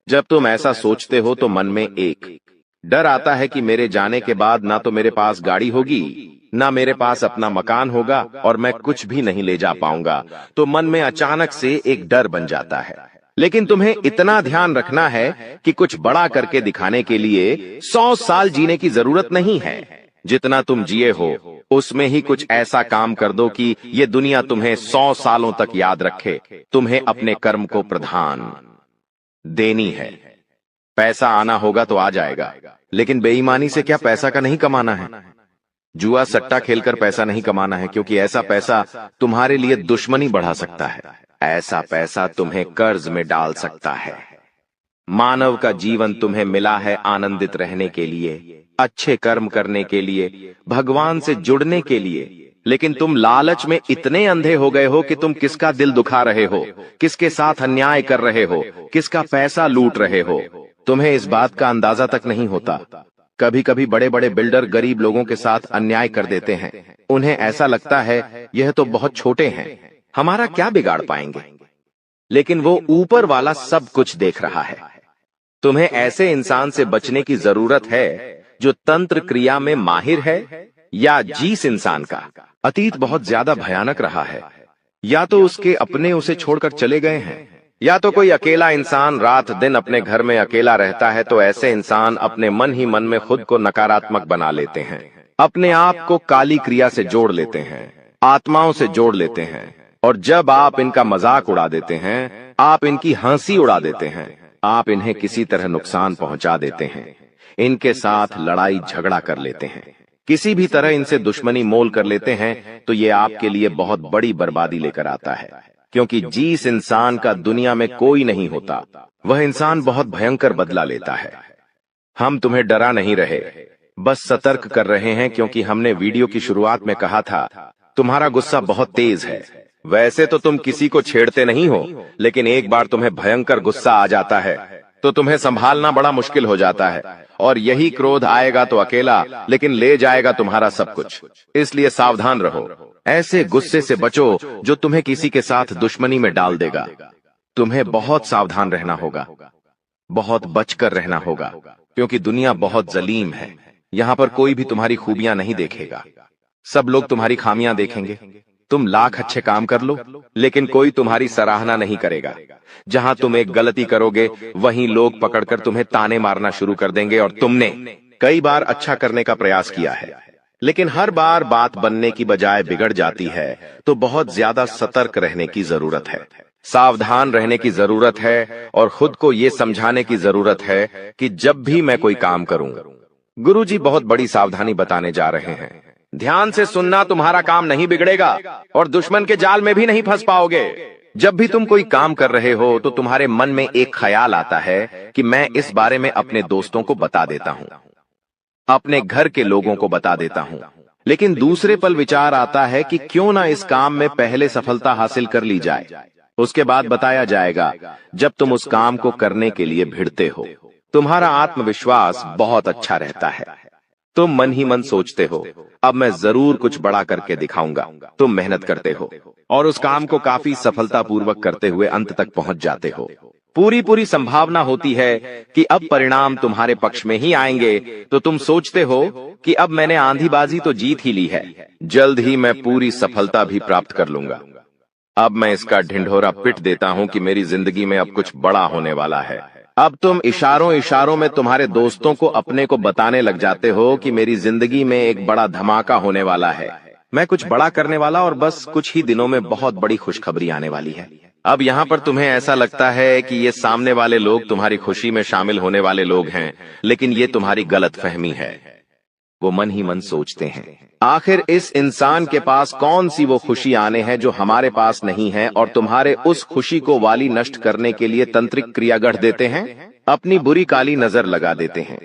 Speaker 1: जब तुम ऐसा सोचते हो तो मन में एक डर आता है कि मेरे जाने के बाद ना तो मेरे पास गाड़ी होगी, ना मेरे पास अपना मकान होगा और मैं कुछ भी नहीं ले जा पाऊंगा। तो मन में अचानक से एक डर बन जाता है। लेकिन तुम्हें इतना ध्यान रखना है कि कुछ बड़ा करके दिखाने के लिए 100 साल जीने की जरूरत नहीं है। जितना तुम जिए हो उसमें ही कुछ ऐसा काम कर दो कि ये दुनिया तुम्हें 100 सालों तक याद रखे। तुम्हें अपने कर्म को प्रधान देनी है। पैसा आना होगा तो आ जाएगा, लेकिन बेईमानी से क्या पैसा का नहीं कमाना है। जुआ सट्टा खेलकर पैसा नहीं कमाना है, क्योंकि ऐसा पैसा तुम्हारे लिए दुश्मनी बढ़ा सकता है। ऐसा पैसा तुम्हें कर्ज में डाल सकता है। मानव का जीवन तुम्हें मिला है आनंदित रहने के लिए, अच्छे कर्म करने के लिए, भगवान से जुड़ने के लिए, लेकिन तुम लालच में इतने अंधे हो गए हो कि तुम किसका दिल दुखा रहे हो, किसके साथ अन्याय कर रहे हो, किसका पैसा लूट रहे हो। तुम्हें इस बात का अंदाजा तक नहीं होता। कभी कभी बड़े बड़े बिल्डर गरीब लोगों के साथ अन्याय कर देते हैं। उन्हें ऐसा लगता है यह तो बहुत छोटे हैं, हमारा क्या बिगाड़ पाएंगे, लेकिन वो ऊपर वाला सब कुछ देख रहा है। तुम्हें ऐसे इंसान से बचने की जरूरत है जो तंत्र क्रिया में माहिर है, या जिस इंसान का अतीत बहुत ज्यादा भयानक रहा है, या तो उसके अपने उसे छोड़कर चले गए हैं, या तो कोई अकेला इंसान रात दिन अपने घर में अकेला रहता है। तो ऐसे इंसान अपने मन ही मन में खुद को नकारात्मक बना लेते हैं, अपने आप को काली क्रिया से जोड़ लेते हैं, आत्माओं से जोड़ लेते हैं। और जब आप इनका मजाक उड़ा देते हैं, आप इनकी हंसी उड़ा देते हैं, आप इन्हें किसी तरह नुकसान पहुंचा देते हैं, इनके साथ लड़ाई झगड़ा कर लेते हैं, किसी भी तरह इनसे दुश्मनी मोल कर लेते हैं, तो ये आपके लिए बहुत बड़ी बर्बादी लेकर आता है। क्योंकि जिस इंसान का दुनिया में कोई नहीं होता, वह इंसान बहुत भयंकर बदला लेता है। हम तुम्हें डरा नहीं रहे, बस सतर्क कर रहे हैं, क्योंकि हमने वीडियो की शुरुआत में कहा था तुम्हारा गुस्सा बहुत तेज है। वैसे तो तुम किसी को छेड़ते नहीं हो, लेकिन एक बार तुम्हें भयंकर गुस्सा आ जाता है तो तुम्हें संभालना बड़ा मुश्किल हो जाता है, और यही क्रोध आएगा तो अकेला, लेकिन ले जाएगा तुम्हारा सब कुछ। इसलिए सावधान रहो, ऐसे गुस्से से बचो जो तुम्हें किसी के साथ दुश्मनी में डाल देगा। तुम्हें बहुत सावधान रहना होगा, बहुत बचकर रहना होगा, क्योंकि दुनिया बहुत जलीम है। यहाँ पर कोई भी तुम्हारी खूबियां नहीं देखेगा, सब लोग तुम्हारी खामियां देखेंगे। तुम लाख अच्छे काम कर लो, लेकिन कोई तुम्हारी सराहना नहीं करेगा। जहां तुम एक गलती करोगे, वहीं लोग पकड़कर तुम्हें ताने मारना शुरू कर देंगे। और तुमने कई बार अच्छा करने का प्रयास किया है, लेकिन हर बार बात बनने की बजाय बिगड़ जाती है। तो बहुत ज्यादा सतर्क रहने की जरूरत है, सावधान रहने की जरूरत है, और खुद को ये समझाने की जरूरत है कि जब भी मैं कोई काम करूं, गुरुजी बहुत बड़ी सावधानी बताने जा रहे हैं। ध्यान से सुनना, तुम्हारा काम नहीं बिगड़ेगा और दुश्मन के जाल में भी नहीं फंस पाओगे। जब भी तुम कोई काम कर रहे हो तो तुम्हारे मन में एक ख्याल आता है कि मैं इस बारे में अपने दोस्तों को बता देता हूं, अपने घर के लोगों को बता देता हूं, लेकिन दूसरे पल विचार आता है कि क्यों ना इस काम में पहले सफलता हासिल कर ली जाए, उसके बाद बताया जाएगा। जब तुम उस काम को करने के लिए भिड़ते हो, तुम्हारा आत्मविश्वास बहुत अच्छा रहता है। तुम मन ही मन सोचते हो, अब मैं जरूर कुछ बड़ा करके दिखाऊंगा। तुम मेहनत करते हो और उस काम को काफी सफलतापूर्वक करते हुए अंत तक पहुंच जाते हो। पूरी संभावना होती है कि अब परिणाम तुम्हारे पक्ष में ही आएंगे, तो तुम सोचते हो कि अब मैंने आंधीबाजी तो जीत ही ली है, जल्द ही मैं पूरी सफलता भी प्राप्त कर लूंगा। अब मैं इसका ढिंढोरा पिट देता हूं कि मेरी जिंदगी में अब कुछ बड़ा होने वाला है। अब तुम इशारों में तुम्हारे दोस्तों को अपने को बताने लग जाते हो कि मेरी जिंदगी में एक बड़ा धमाका होने वाला है, मैं कुछ बड़ा करने वाला, और बस कुछ ही दिनों में बहुत बड़ी खुशखबरी आने वाली है। अब यहाँ पर तुम्हें ऐसा लगता है कि ये सामने वाले लोग तुम्हारी खुशी में शामिल होने वाले लोग हैं, लेकिन ये तुम्हारी गलतफहमी है। वो मन ही मन सोचते हैं, आखिर इस इंसान के पास कौन सी वो खुशी आने हैं जो हमारे पास नहीं है, और तुम्हारे उस खुशी को वाली नष्ट करने के लिए तंत्रिक क्रिया गढ़ देते हैं, अपनी बुरी काली नजर लगा देते हैं।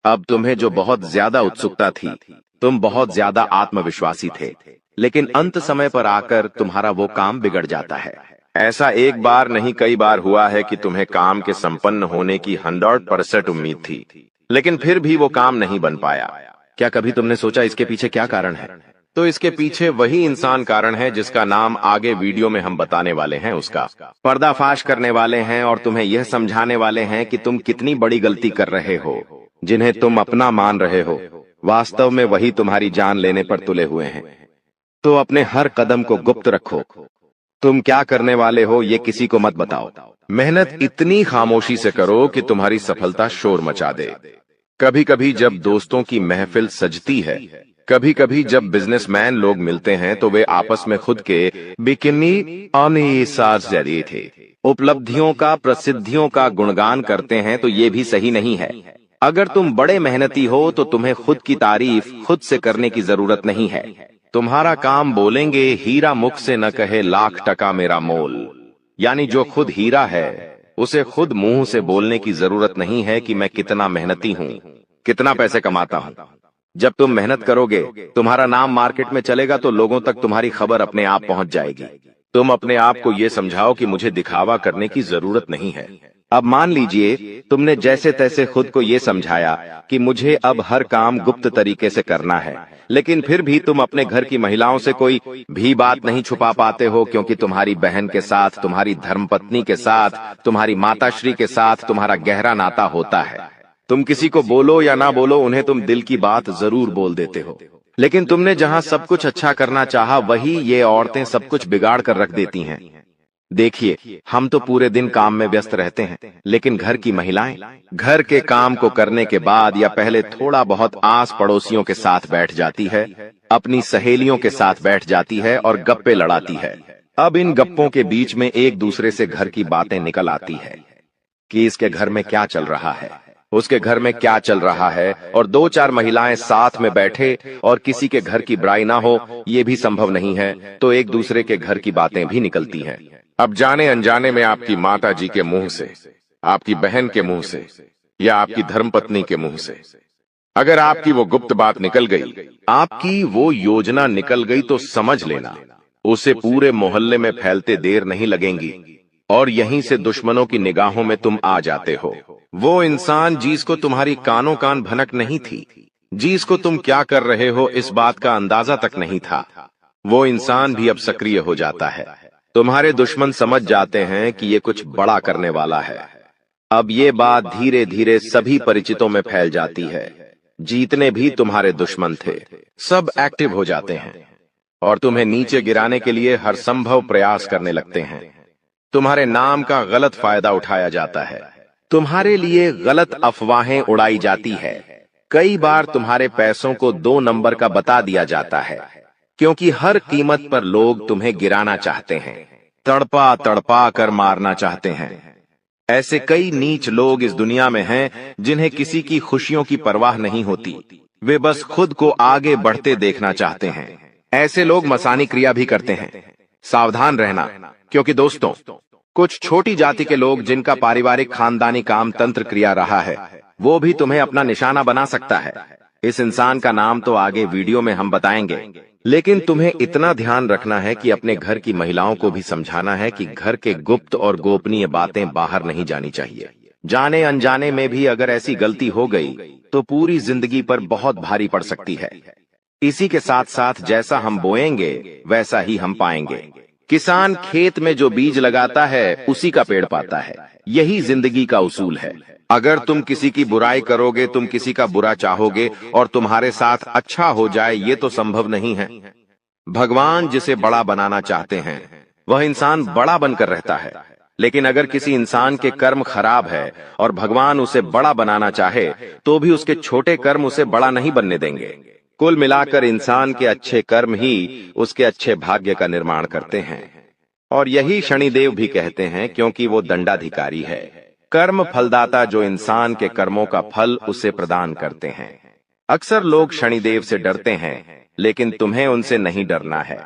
Speaker 1: अब तुम्हें जो बहुत ज्यादा उत्सुकता थी, तुम बहुत ज्यादा आत्मविश्वासी थे, लेकिन अंत समय पर आकर तुम्हारा वो काम बिगड़ जाता है। ऐसा एक बार नहीं कई बार हुआ है कि तुम्हें काम के संपन्न होने की 100% उम्मीद थी, लेकिन फिर भी वो काम नहीं बन पाया। क्या कभी तुमने सोचा इसके पीछे क्या कारण है? तो इसके पीछे वही इंसान कारण है जिसका नाम आगे वीडियो में हम बताने वाले हैं। उसका पर्दाफाश करने वाले हैं और तुम्हें यह समझाने वाले हैं कि तुम कितनी बड़ी गलती कर रहे हो। जिन्हें तुम अपना मान रहे हो, वास्तव में वही तुम्हारी जान लेने पर तुले हुए हैं। तो अपने हर कदम को गुप्त रखो। तुम क्या करने वाले हो ये किसी को मत बताओ। मेहनत इतनी खामोशी से करो कि तुम्हारी सफलता शोर मचा दे। कभी कभी जब दोस्तों की महफिल सजती है, कभी कभी जब बिजनेसमैन लोग मिलते हैं, तो वे आपस में खुद के बिकिनी जरिए थे उपलब्धियों का, प्रसिद्धियों का गुणगान करते हैं, तो ये भी सही नहीं है। अगर तुम बड़े मेहनती हो तो तुम्हें खुद की तारीफ खुद से करने की जरूरत नहीं है। तुम्हारा काम बोलेंगे हीरा मुख से न कहे लाख टका मेरा मोल। यानी जो खुद हीरा है उसे खुद मुंह से बोलने की जरूरत नहीं है कि मैं कितना मेहनती हूँ, कितना पैसे कमाता हूँ। जब तुम मेहनत करोगे, तुम्हारा नाम मार्केट में चलेगा तो लोगों तक तुम्हारी खबर अपने आप पहुंच जाएगी। तुम अपने आप को ये समझाओ कि मुझे दिखावा करने की जरूरत नहीं है। अब मान लीजिए तुमने जैसे तैसे खुद को ये समझाया कि मुझे अब हर काम गुप्त तरीके से करना है, लेकिन फिर भी तुम अपने घर की महिलाओं से कोई भी बात नहीं छुपा पाते हो, क्योंकि तुम्हारी बहन के साथ, तुम्हारी धर्मपत्नी के साथ, तुम्हारी माताश्री के साथ तुम्हारा गहरा नाता होता है। तुम किसी को बोलो या ना बोलो, उन्हें तुम दिल की बात जरूर बोल देते हो। लेकिन तुमने जहां सब कुछ अच्छा करना चाहा, वही ये औरतें सब कुछ बिगाड़ कर रख देती हैं। देखिए, हम तो पूरे दिन काम में व्यस्त रहते हैं, लेकिन घर की महिलाएं घर के काम को करने के बाद या पहले थोड़ा बहुत आस पड़ोसियों के साथ बैठ जाती है, अपनी सहेलियों के साथ बैठ जाती है और गप्पे लड़ाती है। अब इन गप्पों के बीच में एक दूसरे से घर की बातें निकल आती है कि इसके घर में क्या चल रहा है, उसके घर में क्या चल रहा है, और दो चार महिलाएं साथ में बैठे और किसी के घर की बुराई ना हो ये भी संभव नहीं है, तो एक दूसरे के घर की बातें भी निकलती हैं।
Speaker 3: अब जाने अनजाने में आपकी माता जी के मुंह से, आपकी बहन के मुंह से या आपकी धर्मपत्नी के मुंह से अगर आपकी वो गुप्त बात निकल गई,
Speaker 1: आपकी वो योजना निकल गई, तो समझ लेना उसे पूरे मोहल्ले में फैलते देर नहीं लगेंगी और यहीं से दुश्मनों की निगाहों में तुम आ जाते हो। वो इंसान जिसको तुम्हारी कानों कान भनक नहीं थी, जिसको तुम क्या कर रहे हो इस बात का अंदाजा तक नहीं था, वो इंसान भी अब सक्रिय हो जाता है। तुम्हारे दुश्मन समझ जाते हैं कि ये कुछ बड़ा करने वाला है। अब ये बात धीरे धीरे सभी परिचितों में फैल जाती है। जितने भी तुम्हारे दुश्मन थे सब एक्टिव हो जाते हैं और तुम्हें नीचे गिराने के लिए हर संभव प्रयास करने लगते हैं। तुम्हारे नाम का गलत फायदा उठाया जाता है, तुम्हारे लिए गलत अफवाहें उड़ाई जाती है। कई बार तुम्हारे पैसों को 2 नंबर का बता दिया जाता है, क्योंकि हर कीमत पर लोग तुम्हें गिराना चाहते हैं, तड़पा तड़पा कर मारना चाहते हैं। ऐसे कई नीच लोग इस दुनिया में हैं जिन्हें किसी की खुशियों की परवाह नहीं होती, वे बस खुद को आगे बढ़ते देखना चाहते हैं। ऐसे लोग मसानी क्रिया भी करते हैं। सावधान रहना, क्योंकि दोस्तों कुछ छोटी जाति के लोग जिनका पारिवारिक खानदानी काम तंत्र क्रिया रहा है, वो भी तुम्हें अपना निशाना बना सकता है। इस इंसान का नाम तो आगे वीडियो में हम बताएंगे, लेकिन तुम्हें इतना ध्यान रखना है कि अपने घर की महिलाओं को भी समझाना है कि घर के गुप्त और गोपनीय बातें बाहर नहीं जानी चाहिए। जाने अनजाने में भी अगर ऐसी गलती हो गई तो पूरी जिंदगी पर बहुत भारी पड़ सकती है। इसी के साथ साथ जैसा हम बोएंगे वैसा ही हम पाएंगे। किसान खेत में जो बीज लगाता है उसी का पेड़ पाता है। यही जिंदगी का उसूल है। अगर तुम किसी की बुराई करोगे, तुम किसी का बुरा चाहोगे और तुम्हारे साथ अच्छा हो जाए, ये तो संभव नहीं है। भगवान जिसे बड़ा बनाना चाहते हैं वह इंसान बड़ा बनकर रहता है, लेकिन अगर किसी इंसान के कर्म खराब है और भगवान उसे बड़ा बनाना चाहे तो भी उसके छोटे कर्म उसे बड़ा नहीं बनने देंगे। कुल मिलाकर इंसान के अच्छे कर्म ही उसके अच्छे भाग्य का निर्माण करते हैं, और यही शनिदेव भी कहते हैं, क्योंकि वो दंडाधिकारी है, कर्म फलदाता, जो इंसान के कर्मों का फल उसे प्रदान करते हैं। अक्सर लोग शनिदेव से डरते हैं, लेकिन तुम्हें उनसे नहीं डरना है,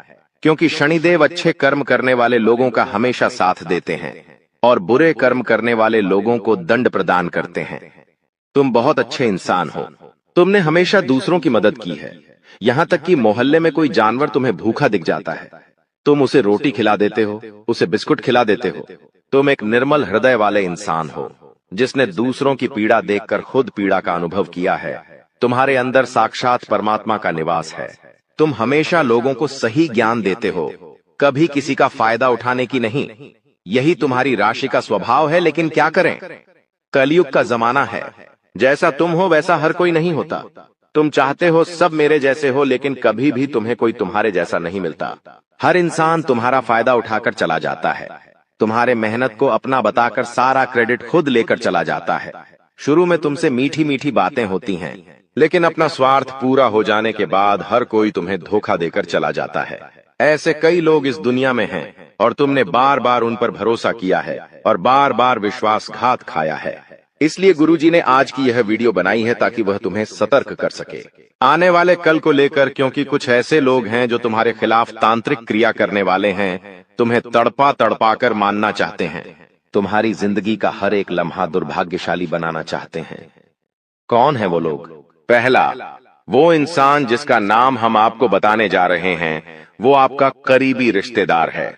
Speaker 1: क्योंकि शनिदेव अच्छे कर्म करने वाले लोगों का हमेशा साथ देते हैं और बुरे कर्म करने वाले लोगों को दंड प्रदान करते हैं। तुम बहुत अच्छे इंसान हो, तुमने हमेशा दूसरों की मदद की है। यहाँ तक कि मोहल्ले में कोई जानवर तुम्हें भूखा दिख जाता है, तुम उसे रोटी खिला देते हो, उसे बिस्कुट खिला देते हो। तुम एक निर्मल हृदय वाले इंसान हो, जिसने दूसरों की पीड़ा देखकर खुद पीड़ा का अनुभव किया है। तुम्हारे अंदर साक्षात परमात्मा का निवास है। तुम हमेशा लोगों को सही ज्ञान देते हो, कभी किसी का फायदा उठाने की नहीं। यही तुम्हारी राशि का स्वभाव है, लेकिन क्या करें, कलयुग का जमाना है। जैसा तुम हो वैसा हर कोई नहीं होता। तुम चाहते हो सब मेरे जैसे हो, लेकिन कभी भी तुम्हें कोई तुम्हारे जैसा नहीं मिलता। हर इंसान तुम्हारा फायदा उठाकर चला जाता है, तुम्हारे मेहनत को अपना बताकर सारा क्रेडिट खुद लेकर चला जाता है। शुरू में तुमसे मीठी मीठी बातें होती हैं, लेकिन अपना स्वार्थ पूरा हो जाने के बाद हर कोई तुम्हें धोखा देकर चला जाता है। ऐसे कई लोग इस दुनिया में हैं और तुमने बार बार उन पर भरोसा किया है और बार बार विश्वासघात खाया है। इसलिए गुरुजी ने आज की यह वीडियो बनाई है ताकि वह तुम्हें सतर्क कर सके आने वाले कल को लेकर, क्योंकि कुछ ऐसे लोग हैं जो तुम्हारे खिलाफ तांत्रिक क्रिया करने वाले हैं, तुम्हें तड़पा तड़पा कर मानना चाहते हैं, तुम्हारी जिंदगी का हर एक लम्हा दुर्भाग्यशाली बनाना चाहते हैं। कौन है वो लोग? पहला, वो इंसान जिसका नाम हम आपको बताने जा रहे हैं, वो आपका करीबी रिश्तेदार है।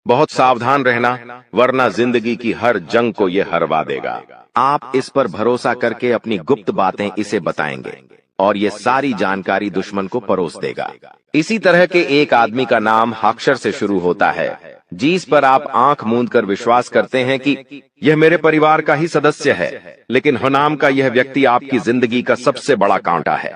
Speaker 1: बहुत सावधान रहना, वरना जिंदगी की हर जंग को ये हरवा देगा। आप इस पर भरोसा करके अपनी गुप्त बातें इसे बताएंगे और ये सारी जानकारी दुश्मन को परोस देगा। इसी तरह के एक आदमी का नाम अक्षर से शुरू होता है, जिस पर आप आंख मूंद कर विश्वास करते हैं कि यह मेरे परिवार का ही सदस्य है, लेकिन हुनाम का यह व्यक्ति आपकी जिंदगी का सबसे बड़ा कांटा है,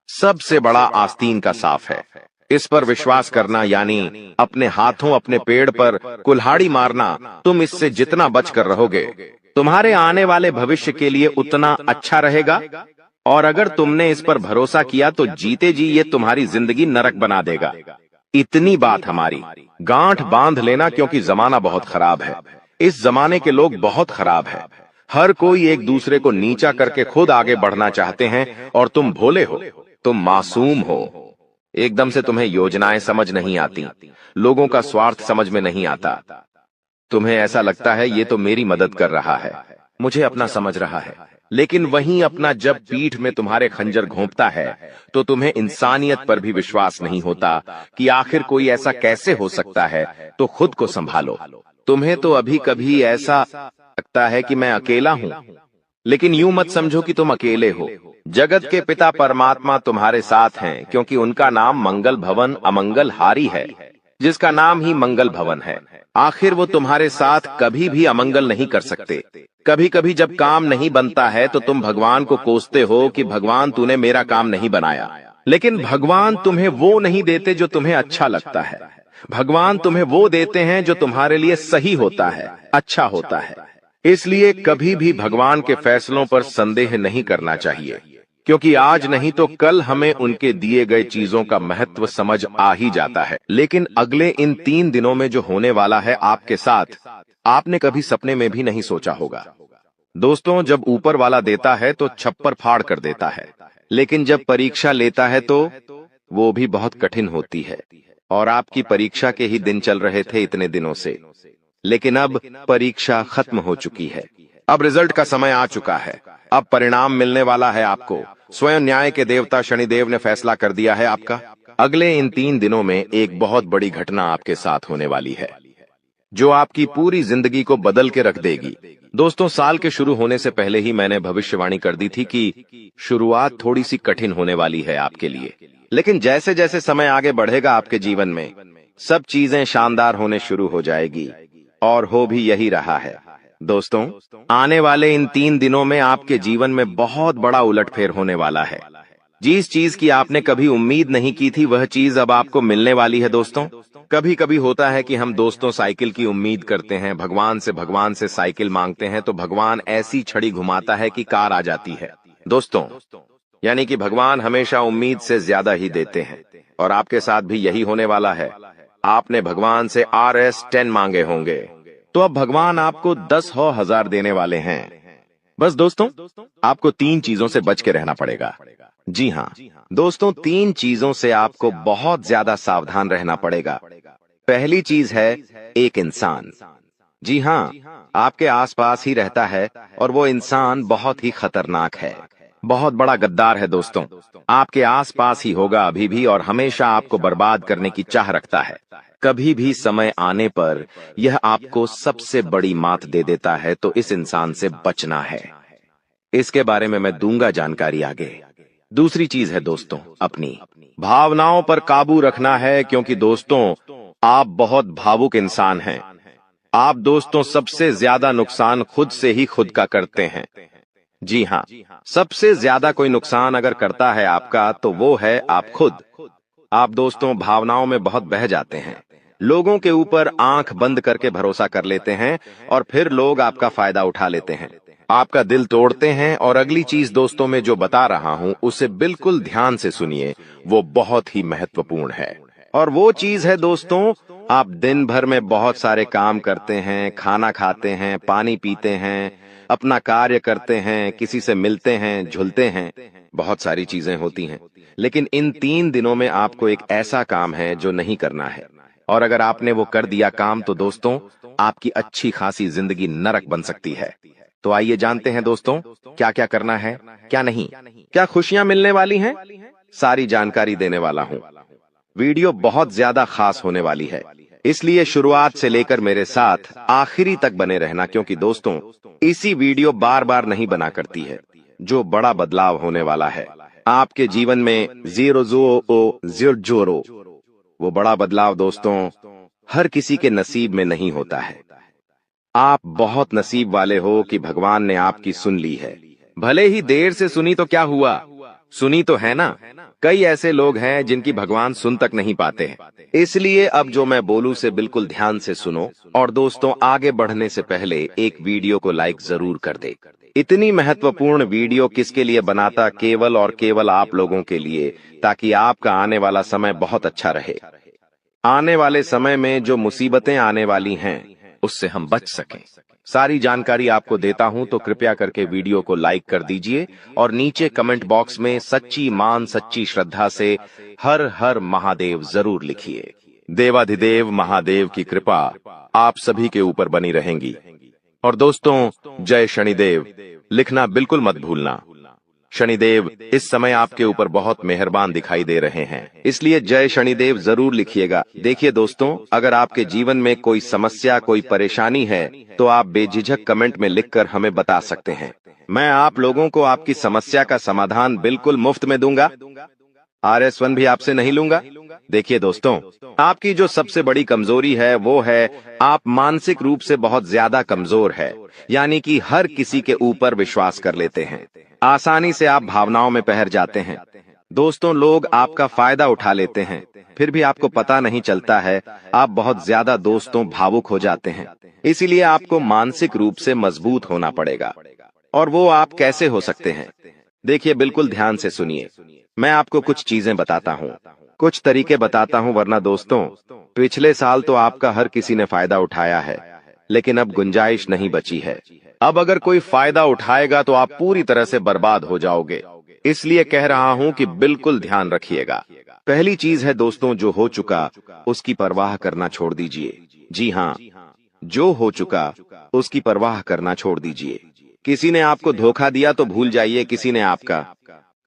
Speaker 1: सबसे बड़ा आस्तीन का साफ है। इस पर विश्वास करना यानी अपने हाथों अपने पेड़ पर कुल्हाड़ी मारना। तुम इससे जितना बचकर रहोगे, तुम्हारे आने वाले भविष्य के लिए उतना अच्छा रहेगा। और अगर तुमने इस पर भरोसा किया तो जीते जी ये तुम्हारी जिंदगी नरक बना देगा। इतनी बात हमारी, गांठ बांध लेना, क्योंकि जमाना बहुत खराब है। इस जमाने के लोग बहुत खराब है। हर कोई एक दूसरे को नीचा करके खुद आगे बढ़ना चाहते हैं, और तुम भोले हो, तुम मासूम हो। एकदम से तुम्हें योजनाएं समझ नहीं आती, लोगों का स्वार्थ समझ में नहीं आता। तुम्हें ऐसा लगता है ये तो मेरी मदद कर रहा है, मुझे अपना समझ रहा है, लेकिन वहीं अपना जब पीठ में तुम्हारे खंजर घोंपता है तो तुम्हें इंसानियत पर भी विश्वास नहीं होता कि आखिर कोई ऐसा कैसे हो सकता है। तो खुद को संभालो। तुम्हें तो अभी कभी ऐसा लगता है कि मैं अकेला हूं, लेकिन यूं मत समझो कि तुम अकेले हो। जगत के पिता परमात्मा तुम्हारे साथ हैं, क्योंकि उनका नाम मंगल भवन अमंगल हारी है, जिसका नाम ही मंगल भवन है। आखिर वो तुम्हारे साथ कभी भी अमंगल नहीं कर सकते। कभी कभी जब काम नहीं बनता है तो तुम भगवान को कोसते हो कि भगवान तूने मेरा काम नहीं बनाया, लेकिन भगवान तुम्हें वो नहीं देते जो तुम्हें अच्छा लगता है। भगवान तुम्हें वो देते हैं जो तुम्हारे लिए सही होता है, अच्छा होता है। इसलिए कभी भी भगवान के फैसलों पर संदेह नहीं करना चाहिए, क्योंकि आज नहीं तो कल हमें उनके दिए गए चीजों का महत्व समझ आ ही जाता है। लेकिन अगले इन 3 दिनों में जो होने वाला है आपके साथ, आपने कभी सपने में भी नहीं सोचा होगा। दोस्तों, जब ऊपर वाला देता है तो छप्पर फाड़ कर देता है, लेकिन जब परीक्षा लेता है तो वो भी बहुत कठिन होती है। और आपकी परीक्षा के ही दिन चल रहे थे इतने दिनों से, लेकिन अब परीक्षा खत्म हो चुकी है। अब रिजल्ट का समय आ चुका है। अब परिणाम मिलने वाला है आपको। स्वयं न्याय के देवता शनिदेव ने फैसला कर दिया है आपका। अगले इन 3 दिनों में एक बहुत बड़ी घटना आपके साथ होने वाली है, जो आपकी पूरी जिंदगी को बदल के रख देगी। दोस्तों, साल के शुरू होने से पहले ही मैंने भविष्यवाणी कर दी थी कि शुरुआत थोड़ी सी कठिन होने वाली है आपके लिए, लेकिन जैसे जैसे समय आगे बढ़ेगा आपके जीवन में सब चीजें शानदार होने शुरू हो जाएगी, और हो भी यही रहा है। दोस्तों, आने वाले इन 3 दिनों में आपके जीवन में बहुत बड़ा उलटफेर होने वाला है। जिस चीज की आपने कभी उम्मीद नहीं की थी, वह चीज अब आपको मिलने वाली है। दोस्तों, कभी कभी होता है कि हम दोस्तों साइकिल की उम्मीद करते हैं, भगवान से साइकिल मांगते हैं, तो भगवान ऐसी छड़ी घुमाता है कि कार आ जाती है। दोस्तों, यानी कि भगवान हमेशा उम्मीद से ज्यादा ही देते हैं, और आपके साथ भी यही होने वाला है। आपने भगवान से RS10 मांगे होंगे, तो अब भगवान आपको 10,000 देने वाले हैं। बस दोस्तों, आपको 3 चीजों से बच के रहना पड़ेगा। जी हाँ दोस्तों, 3 चीजों से आपको बहुत ज्यादा सावधान रहना पड़ेगा। पहली चीज है एक इंसान। जी हाँ, आपके आसपास ही रहता है, और वो इंसान बहुत ही खतरनाक है, बहुत बड़ा गद्दार है। दोस्तों, आपके आसपास ही होगा अभी भी, और हमेशा आपको बर्बाद करने की चाह रखता है। कभी भी समय आने पर यह आपको सबसे बड़ी मात दे देता है, तो इस इंसान से बचना है। इसके बारे में मैं दूंगा जानकारी आगे। दूसरी चीज है दोस्तों, अपनी भावनाओं पर काबू रखना है, क्योंकि दोस्तों आप बहुत भावुक इंसान हैं। आप दोस्तों सबसे ज्यादा नुकसान खुद से ही खुद का करते हैं। जी हाँ, सबसे ज्यादा कोई नुकसान अगर करता है आपका, तो वो है आप खुद। आप दोस्तों भावनाओं में बहुत बह जाते हैं, लोगों के ऊपर आंख बंद करके भरोसा कर लेते हैं, और फिर लोग आपका फायदा उठा लेते हैं, आपका दिल तोड़ते हैं। और अगली चीज दोस्तों मैं जो बता रहा हूं उसे बिल्कुल ध्यान से सुनिए, वो बहुत ही महत्वपूर्ण है। और वो चीज है दोस्तों, आप दिन भर में बहुत सारे काम करते हैं, खाना खाते हैं, पानी पीते हैं, अपना कार्य करते हैं, किसी से मिलते हैं, झुलते हैं, बहुत सारी चीजें होती हैं। लेकिन इन 3 दिनों में आपको एक ऐसा काम है जो नहीं करना है, और अगर आपने वो कर दिया काम तो दोस्तों आपकी अच्छी खासी जिंदगी नरक बन सकती है। तो आइए जानते हैं दोस्तों क्या क्या करना है, क्या नहीं, क्या खुशियां मिलने वाली हैं, सारी जानकारी देने वाला हूं। वीडियो बहुत ज्यादा खास होने वाली है, इसलिए शुरुआत से लेकर मेरे साथ आखिरी तक बने रहना, क्योंकि दोस्तों इसी वीडियो बार बार नहीं बना करती है। जो बड़ा बदलाव होने वाला है आपके जीवन में, जोरो, वो बड़ा बदलाव दोस्तों हर किसी के नसीब में नहीं होता है। आप बहुत नसीब वाले हो कि भगवान ने आपकी सुन ली है। भले ही देर से सुनी तो क्या हुआ, सुनी तो है ना। कई ऐसे लोग हैं जिनकी भगवान सुन तक नहीं पाते हैं। इसलिए अब जो मैं बोलूं से बिल्कुल ध्यान से सुनो, और दोस्तों आगे बढ़ने से पहले एक वीडियो को लाइक जरूर कर दे। इतनी महत्वपूर्ण वीडियो किसके लिए बनाता, केवल और केवल आप लोगों के लिए, ताकि आपका आने वाला समय बहुत अच्छा रहे। आने वाले समय में जो मुसीबतें आने वाली हैं उससे हम बच सकें। सारी जानकारी आपको देता हूं, तो कृपया करके वीडियो को लाइक कर दीजिए और नीचे कमेंट बॉक्स में सच्ची मान सच्ची श्रद्धा से हर हर महादेव जरूर लिखिए। देवाधिदेव महादेव की कृपा आप सभी के ऊपर बनी रहेंगी। और दोस्तों जय शनिदेव लिखना बिल्कुल मत भूलना। शनिदेव इस समय आपके ऊपर बहुत मेहरबान दिखाई दे रहे हैं, इसलिए जय शनिदेव जरूर लिखिएगा। देखिए दोस्तों, अगर आपके जीवन में कोई समस्या, कोई परेशानी है तो आप बेझिझक कमेंट में लिखकर हमें बता सकते हैं। मैं आप लोगों को आपकी समस्या का समाधान बिल्कुल मुफ्त में दूंगा। RS1 भी आपसे नहीं लूंगा। देखिए दोस्तों, आपकी जो सबसे बड़ी कमजोरी है वो है आप मानसिक रूप से बहुत ज्यादा कमजोर है, यानी कि हर किसी के ऊपर विश्वास कर लेते हैं। आसानी से आप भावनाओं में बहर जाते हैं। दोस्तों लोग आपका फायदा उठा लेते हैं, फिर भी आपको पता नहीं चलता है। आप बहुत ज्यादा दोस्तों भावुक हो जाते हैं, इसीलिए आपको मानसिक रूप से मजबूत होना पड़ेगा। और वो आप कैसे हो सकते हैं? देखिए बिल्कुल ध्यान से सुनिए, मैं आपको कुछ चीजें बताता हूँ, कुछ तरीके बताता हूँ, वरना दोस्तों पिछले साल तो आपका हर किसी ने फायदा उठाया है, लेकिन अब गुंजाइश नहीं बची है। अब अगर कोई फायदा उठाएगा तो आप पूरी तरह से बर्बाद हो जाओगे। इसलिए कह रहा हूं कि बिल्कुल ध्यान रखिएगा। पहली चीज है दोस्तों, जो हो चुका उसकी परवाह करना छोड़ दीजिए। जी हाँ, जो हो चुका उसकी परवाह करना छोड़ दीजिए। किसी ने आपको धोखा दिया तो भूल जाइए, किसी ने आपका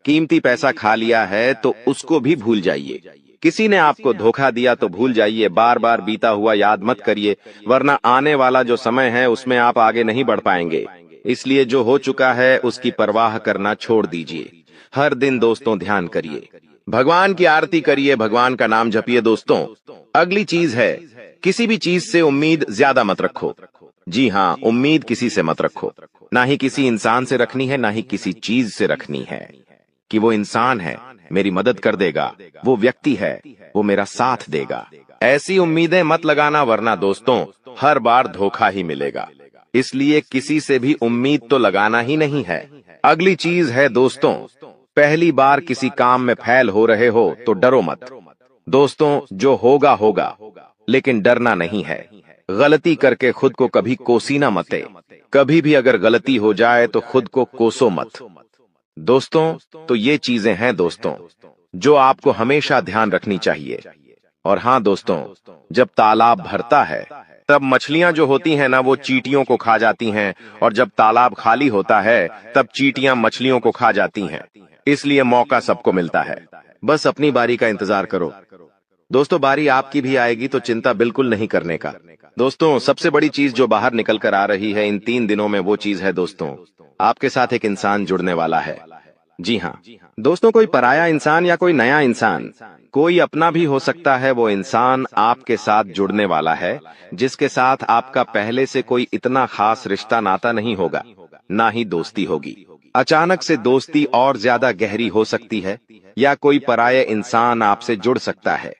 Speaker 1: कीमती पैसा खा लिया है तो उसको भी भूल जाइए। किसी ने आपको धोखा दिया तो भूल जाइए, बार बार बीता हुआ याद मत करिए, वरना आने वाला जो समय है उसमें आप आगे नहीं बढ़ पाएंगे। इसलिए जो हो चुका है उसकी परवाह करना छोड़ दीजिए। हर दिन दोस्तों ध्यान करिए, भगवान की आरती करिए, भगवान का नाम जपिए। दोस्तों अगली चीज है, किसी भी चीज से उम्मीद ज्यादा मत रखो। जी हाँ, उम्मीद किसी से मत रखो, ना ही किसी इंसान से रखनी है, ना ही किसी चीज से रखनी है कि वो इंसान है मेरी मदद कर देगा, वो व्यक्ति है वो मेरा साथ देगा। ऐसी उम्मीदें मत लगाना, वरना दोस्तों हर बार धोखा ही मिलेगा। इसलिए किसी से भी उम्मीद तो लगाना ही नहीं है। अगली चीज है दोस्तों, पहली बार किसी काम में फेल हो रहे हो तो डरो मत। दोस्तों जो होगा होगा, लेकिन डरना नहीं है। गलती करके खुद को कभी कोसीना मते। कभी भी अगर गलती हो जाए तो खुद को कोसो मत। दोस्तों तो ये चीजें हैं दोस्तों जो आपको हमेशा ध्यान रखनी चाहिए। और हाँ दोस्तों, जब तालाब भरता है तब मछलियां जो होती हैं ना, वो चींटियों को खा जाती हैं, और जब तालाब खाली होता है तब चींटियां मछलियों को खा जाती हैं। इसलिए मौका सबको मिलता है, बस अपनी बारी का इंतजार करो। दोस्तों बारी आपकी भी आएगी, तो चिंता बिल्कुल नहीं करने का। दोस्तों सबसे बड़ी चीज जो बाहर निकल कर आ रही है इन 3 दिनों में, वो चीज है दोस्तों, आपके साथ एक इंसान जुड़ने वाला है। जी हाँ दोस्तों, कोई पराया इंसान या कोई नया इंसान, कोई अपना भी हो सकता है। वो इंसान आपके साथ जुड़ने वाला है जिसके साथ आपका पहले से कोई इतना खास रिश्ता नाता नहीं होगा, ना ही दोस्ती होगी। अचानक से दोस्ती और ज्यादा गहरी हो सकती है, या कोई पराया इंसान आपसे जुड़ सकता है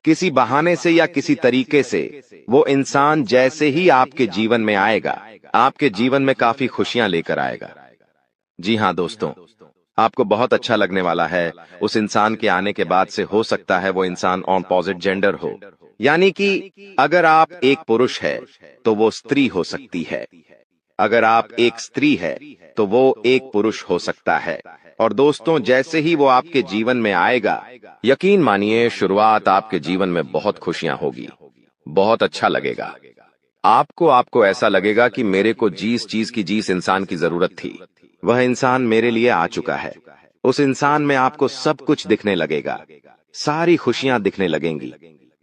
Speaker 1: किसी बहाने से या किसी तरीके से। वो इंसान जैसे ही आपके जीवन में आएगा, आपके जीवन में काफी खुशियां लेकर आएगा। जी हाँ दोस्तों, आपको बहुत अच्छा लगने वाला है। उस इंसान के आने के बाद से हो सकता है वो इंसान ऑपोजिट जेंडर हो, यानी कि अगर आप एक पुरुष है तो वो स्त्री हो सकती है, अगर आप एक स्त्री है तो वो एक पुरुष हो सकता है। और दोस्तों, जैसे ही वो आपके जीवन में आएगा, यकीन मानिए शुरुआत आपके जीवन में बहुत खुशियां होगी, बहुत अच्छा लगेगा। आपको ऐसा लगेगा कि मेरे को जिस इंसान की जरूरत थी, वह इंसान मेरे लिए आ चुका है। उस इंसान में आपको सब कुछ दिखने लगेगा, सारी खुशियां दिखने लगेंगी।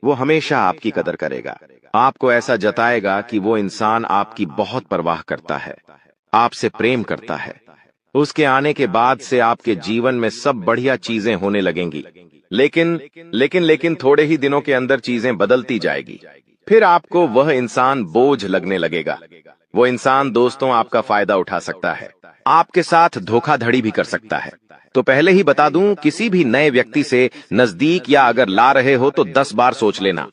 Speaker 1: वो हमेशा आपकी कदर करेगा, आपको ऐसा जताएगा कि वो इंसान आपकी बहुत परवाह करता है, आपसे प्रेम करता है। उसके आने के बाद से आपके जीवन में सब बढ़िया चीजें होने लगेंगी। लेकिन थोड़े ही दिनों के अंदर चीजें बदलती जाएगी। फिर आपको वह इंसान बोझ लगने लगेगा। वो इंसान दोस्तों आपका फायदा उठा सकता है, आपके साथ धोखाधड़ी भी कर सकता है। तो पहले ही बता दूं, किसी भी नए व्यक्ति से नजदीक या अगर ला रहे हो तो 10 बार सोच लेना।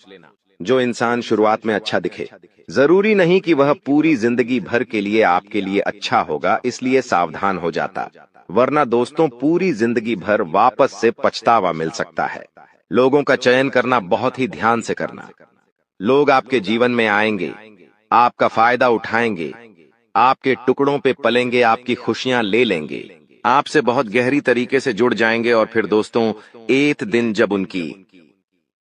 Speaker 1: जो इंसान शुरुआत में अच्छा दिखे, जरूरी नहीं कि वह पूरी जिंदगी भर के लिए आपके लिए अच्छा होगा, इसलिए सावधान हो जाता, वरना दोस्तों पूरी जिंदगी भर वापस से पछतावा मिल सकता है। लोगों का चयन करना बहुत ही ध्यान से करना। लोग आपके जीवन में आएंगे, आपका फायदा उठाएंगे, आपके टुकड़ों पे पलेंगे, आपकी खुशियां ले लेंगे, आपसे बहुत गहरी तरीके से जुड़ जाएंगे। और फिर दोस्तों, एक दिन जब उनकी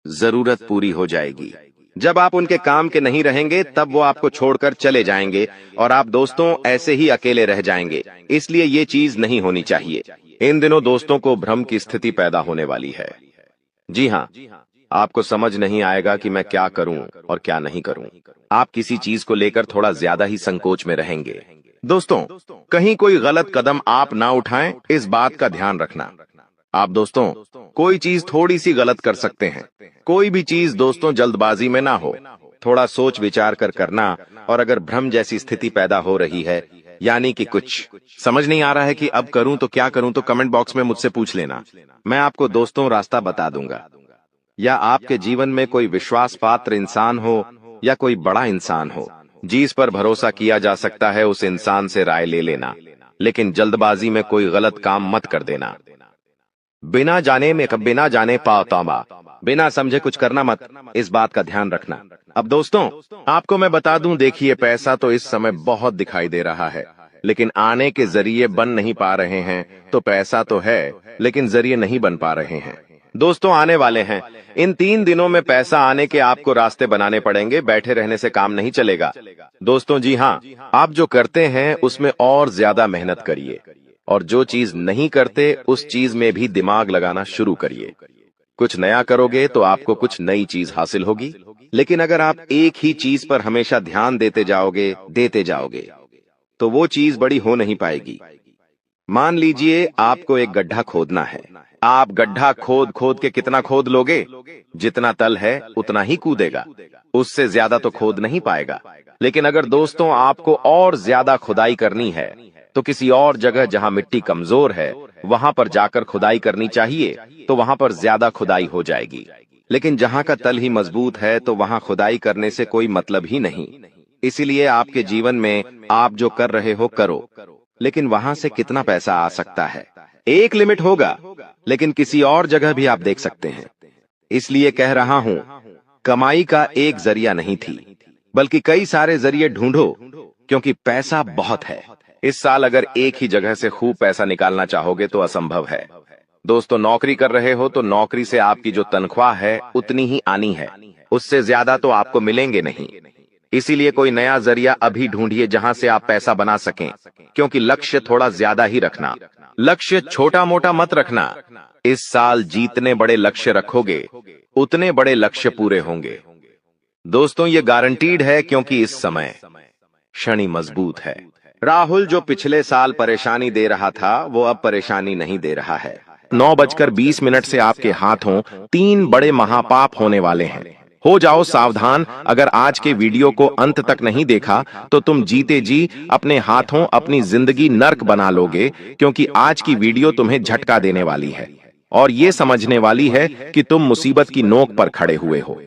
Speaker 1: जरूरत पूरी हो जाएगी, जब आप उनके काम के नहीं रहेंगे, तब वो आपको छोड़कर चले जाएंगे और आप दोस्तों ऐसे ही अकेले रह जाएंगे। इसलिए ये चीज नहीं होनी चाहिए। इन दिनों दोस्तों को भ्रम की स्थिति पैदा होने वाली है। जी हाँ, आपको समझ नहीं आएगा कि मैं क्या करूं और क्या नहीं करूं। आप किसी चीज को लेकर थोड़ा ज्यादा ही संकोच में रहेंगे। दोस्तों, कहीं कोई गलत कदम आप ना उठाएं, इस बात का ध्यान रखना। आप दोस्तों कोई चीज थोड़ी सी गलत कर सकते हैं। कोई भी चीज दोस्तों जल्दबाजी में ना हो, थोड़ा सोच विचार कर करना। और अगर भ्रम जैसी स्थिति पैदा हो रही है, यानी कि कुछ समझ नहीं आ रहा है कि अब करूं तो क्या करूं, तो कमेंट बॉक्स में मुझसे पूछ लेना। मैं आपको दोस्तों रास्ता बता दूंगा। या आपके जीवन में कोई विश्वास पात्र इंसान हो या कोई बड़ा इंसान हो जिस पर भरोसा किया जा सकता है, उस इंसान से राय ले लेना। लेकिन जल्दबाजी में कोई गलत काम मत कर देना। बिना जाने पातामा, बिना समझे कुछ करना मत, इस बात का ध्यान रखना। अब दोस्तों आपको मैं बता दूं, देखिए पैसा तो इस समय बहुत दिखाई दे रहा है, लेकिन आने के जरिए बन नहीं पा रहे हैं। तो पैसा तो है लेकिन जरिए नहीं बन पा रहे हैं। दोस्तों आने वाले हैं, इन 3 दिनों में पैसा आने के आपको रास्ते बनाने पड़ेंगे। बैठे रहने से काम नहीं चलेगा दोस्तों। जी हाँ, आप जो करते हैं उसमें और ज्यादा मेहनत करिए, और जो चीज नहीं करते उस चीज में भी दिमाग लगाना शुरू करिए। कुछ नया करोगे तो आपको कुछ नई चीज हासिल होगी। लेकिन अगर आप एक ही चीज पर हमेशा ध्यान देते जाओगे तो वो चीज बड़ी हो नहीं पाएगी। मान लीजिए आपको एक गड्ढा खोदना है। आप गड्ढा खोद खोद के कितना खोद लोगे? जितना तल है उतना ही कूदेगा, उससे ज्यादा तो खोद नहीं पाएगा। लेकिन अगर दोस्तों आपको और ज्यादा खुदाई करनी है तो किसी और जगह जहां मिट्टी कमजोर है वहां पर जाकर खुदाई करनी चाहिए, तो वहां पर ज्यादा खुदाई हो जाएगी। लेकिन जहां का तल ही मजबूत है तो वहां खुदाई करने से कोई मतलब ही नहीं। इसीलिए आपके जीवन में आप जो कर रहे हो करो, लेकिन वहां से कितना पैसा आ सकता है, एक लिमिट होगा। लेकिन किसी और जगह भी आप देख सकते हैं। इसलिए कह रहा हूं, कमाई का एक जरिया नहीं थी, बल्कि कई सारे जरिए ढूंढो, क्योंकि पैसा बहुत है। इस साल अगर एक ही जगह से खूब पैसा निकालना चाहोगे तो असंभव है। दोस्तों नौकरी कर रहे हो तो नौकरी से आपकी जो तनख्वाह है उतनी ही आनी है, उससे ज्यादा तो आपको मिलेंगे नहीं। इसीलिए कोई नया जरिया अभी ढूंढिए जहां से आप पैसा बना सकें, क्योंकि लक्ष्य थोड़ा ज्यादा ही रखना। लक्ष्य छोटा मोटा मत रखना। इस साल जितने बड़े लक्ष्य रखोगे उतने बड़े लक्ष्य पूरे होंगे। दोस्तों ये गारंटीड है, क्योंकि इस समय शनि मजबूत है। राहुल जो पिछले साल परेशानी दे रहा था वो अब परेशानी नहीं दे रहा है। 9:20 से आपके हाथों 3 बड़े महापाप होने वाले हैं। हो जाओ सावधान। अगर आज के वीडियो को अंत तक नहीं देखा तो तुम जीते जी अपने हाथों अपनी जिंदगी नर्क बना लोगे, क्योंकि आज की वीडियो तुम्हें झटका देने वाली है और ये समझने वाली है कि तुम मुसीबत की नोक पर खड़े हुए हो।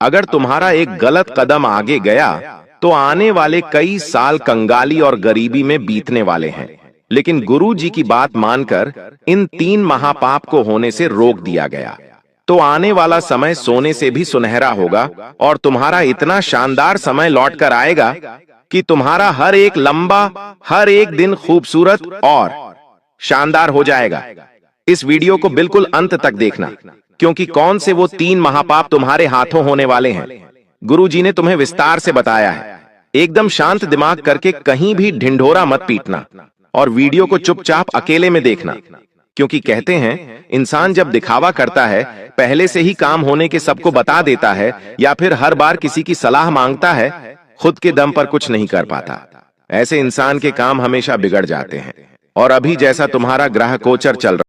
Speaker 1: अगर तुम्हारा एक गलत कदम आगे गया तो आने वाले कई साल कंगाली और गरीबी में बीतने वाले हैं। लेकिन गुरु जी की बात मानकर इन 3 महापाप को होने से रोक दिया गया। तो आने वाला समय सोने से भी सुनहरा होगा और तुम्हारा इतना शानदार समय लौट कर आएगा कि तुम्हारा हर एक लंबा, हर एक दिन खूबसूरत और शानदार हो जाएगा। इस वीडियो को बिल्कुल अंत तक देखना, क्योंकि कौन से वो 3 महापाप तुम्हारे हाथों होने वाले हैं, गुरुजी ने तुम्हें विस्तार से बताया है। एकदम शांत दिमाग करके कहीं भी ढिंढोरा मत पीटना और वीडियो को चुपचाप अकेले में देखना, क्योंकि कहते हैं इंसान जब दिखावा करता है, पहले से ही काम होने के सबको बता देता है या फिर हर बार किसी की सलाह मांगता है, खुद के दम पर कुछ नहीं कर पाता। ऐसे इंसान के काम हमेशा बिगड़ जाते हैं। और अभी जैसा तुम्हारा ग्रह गोचर चल रहा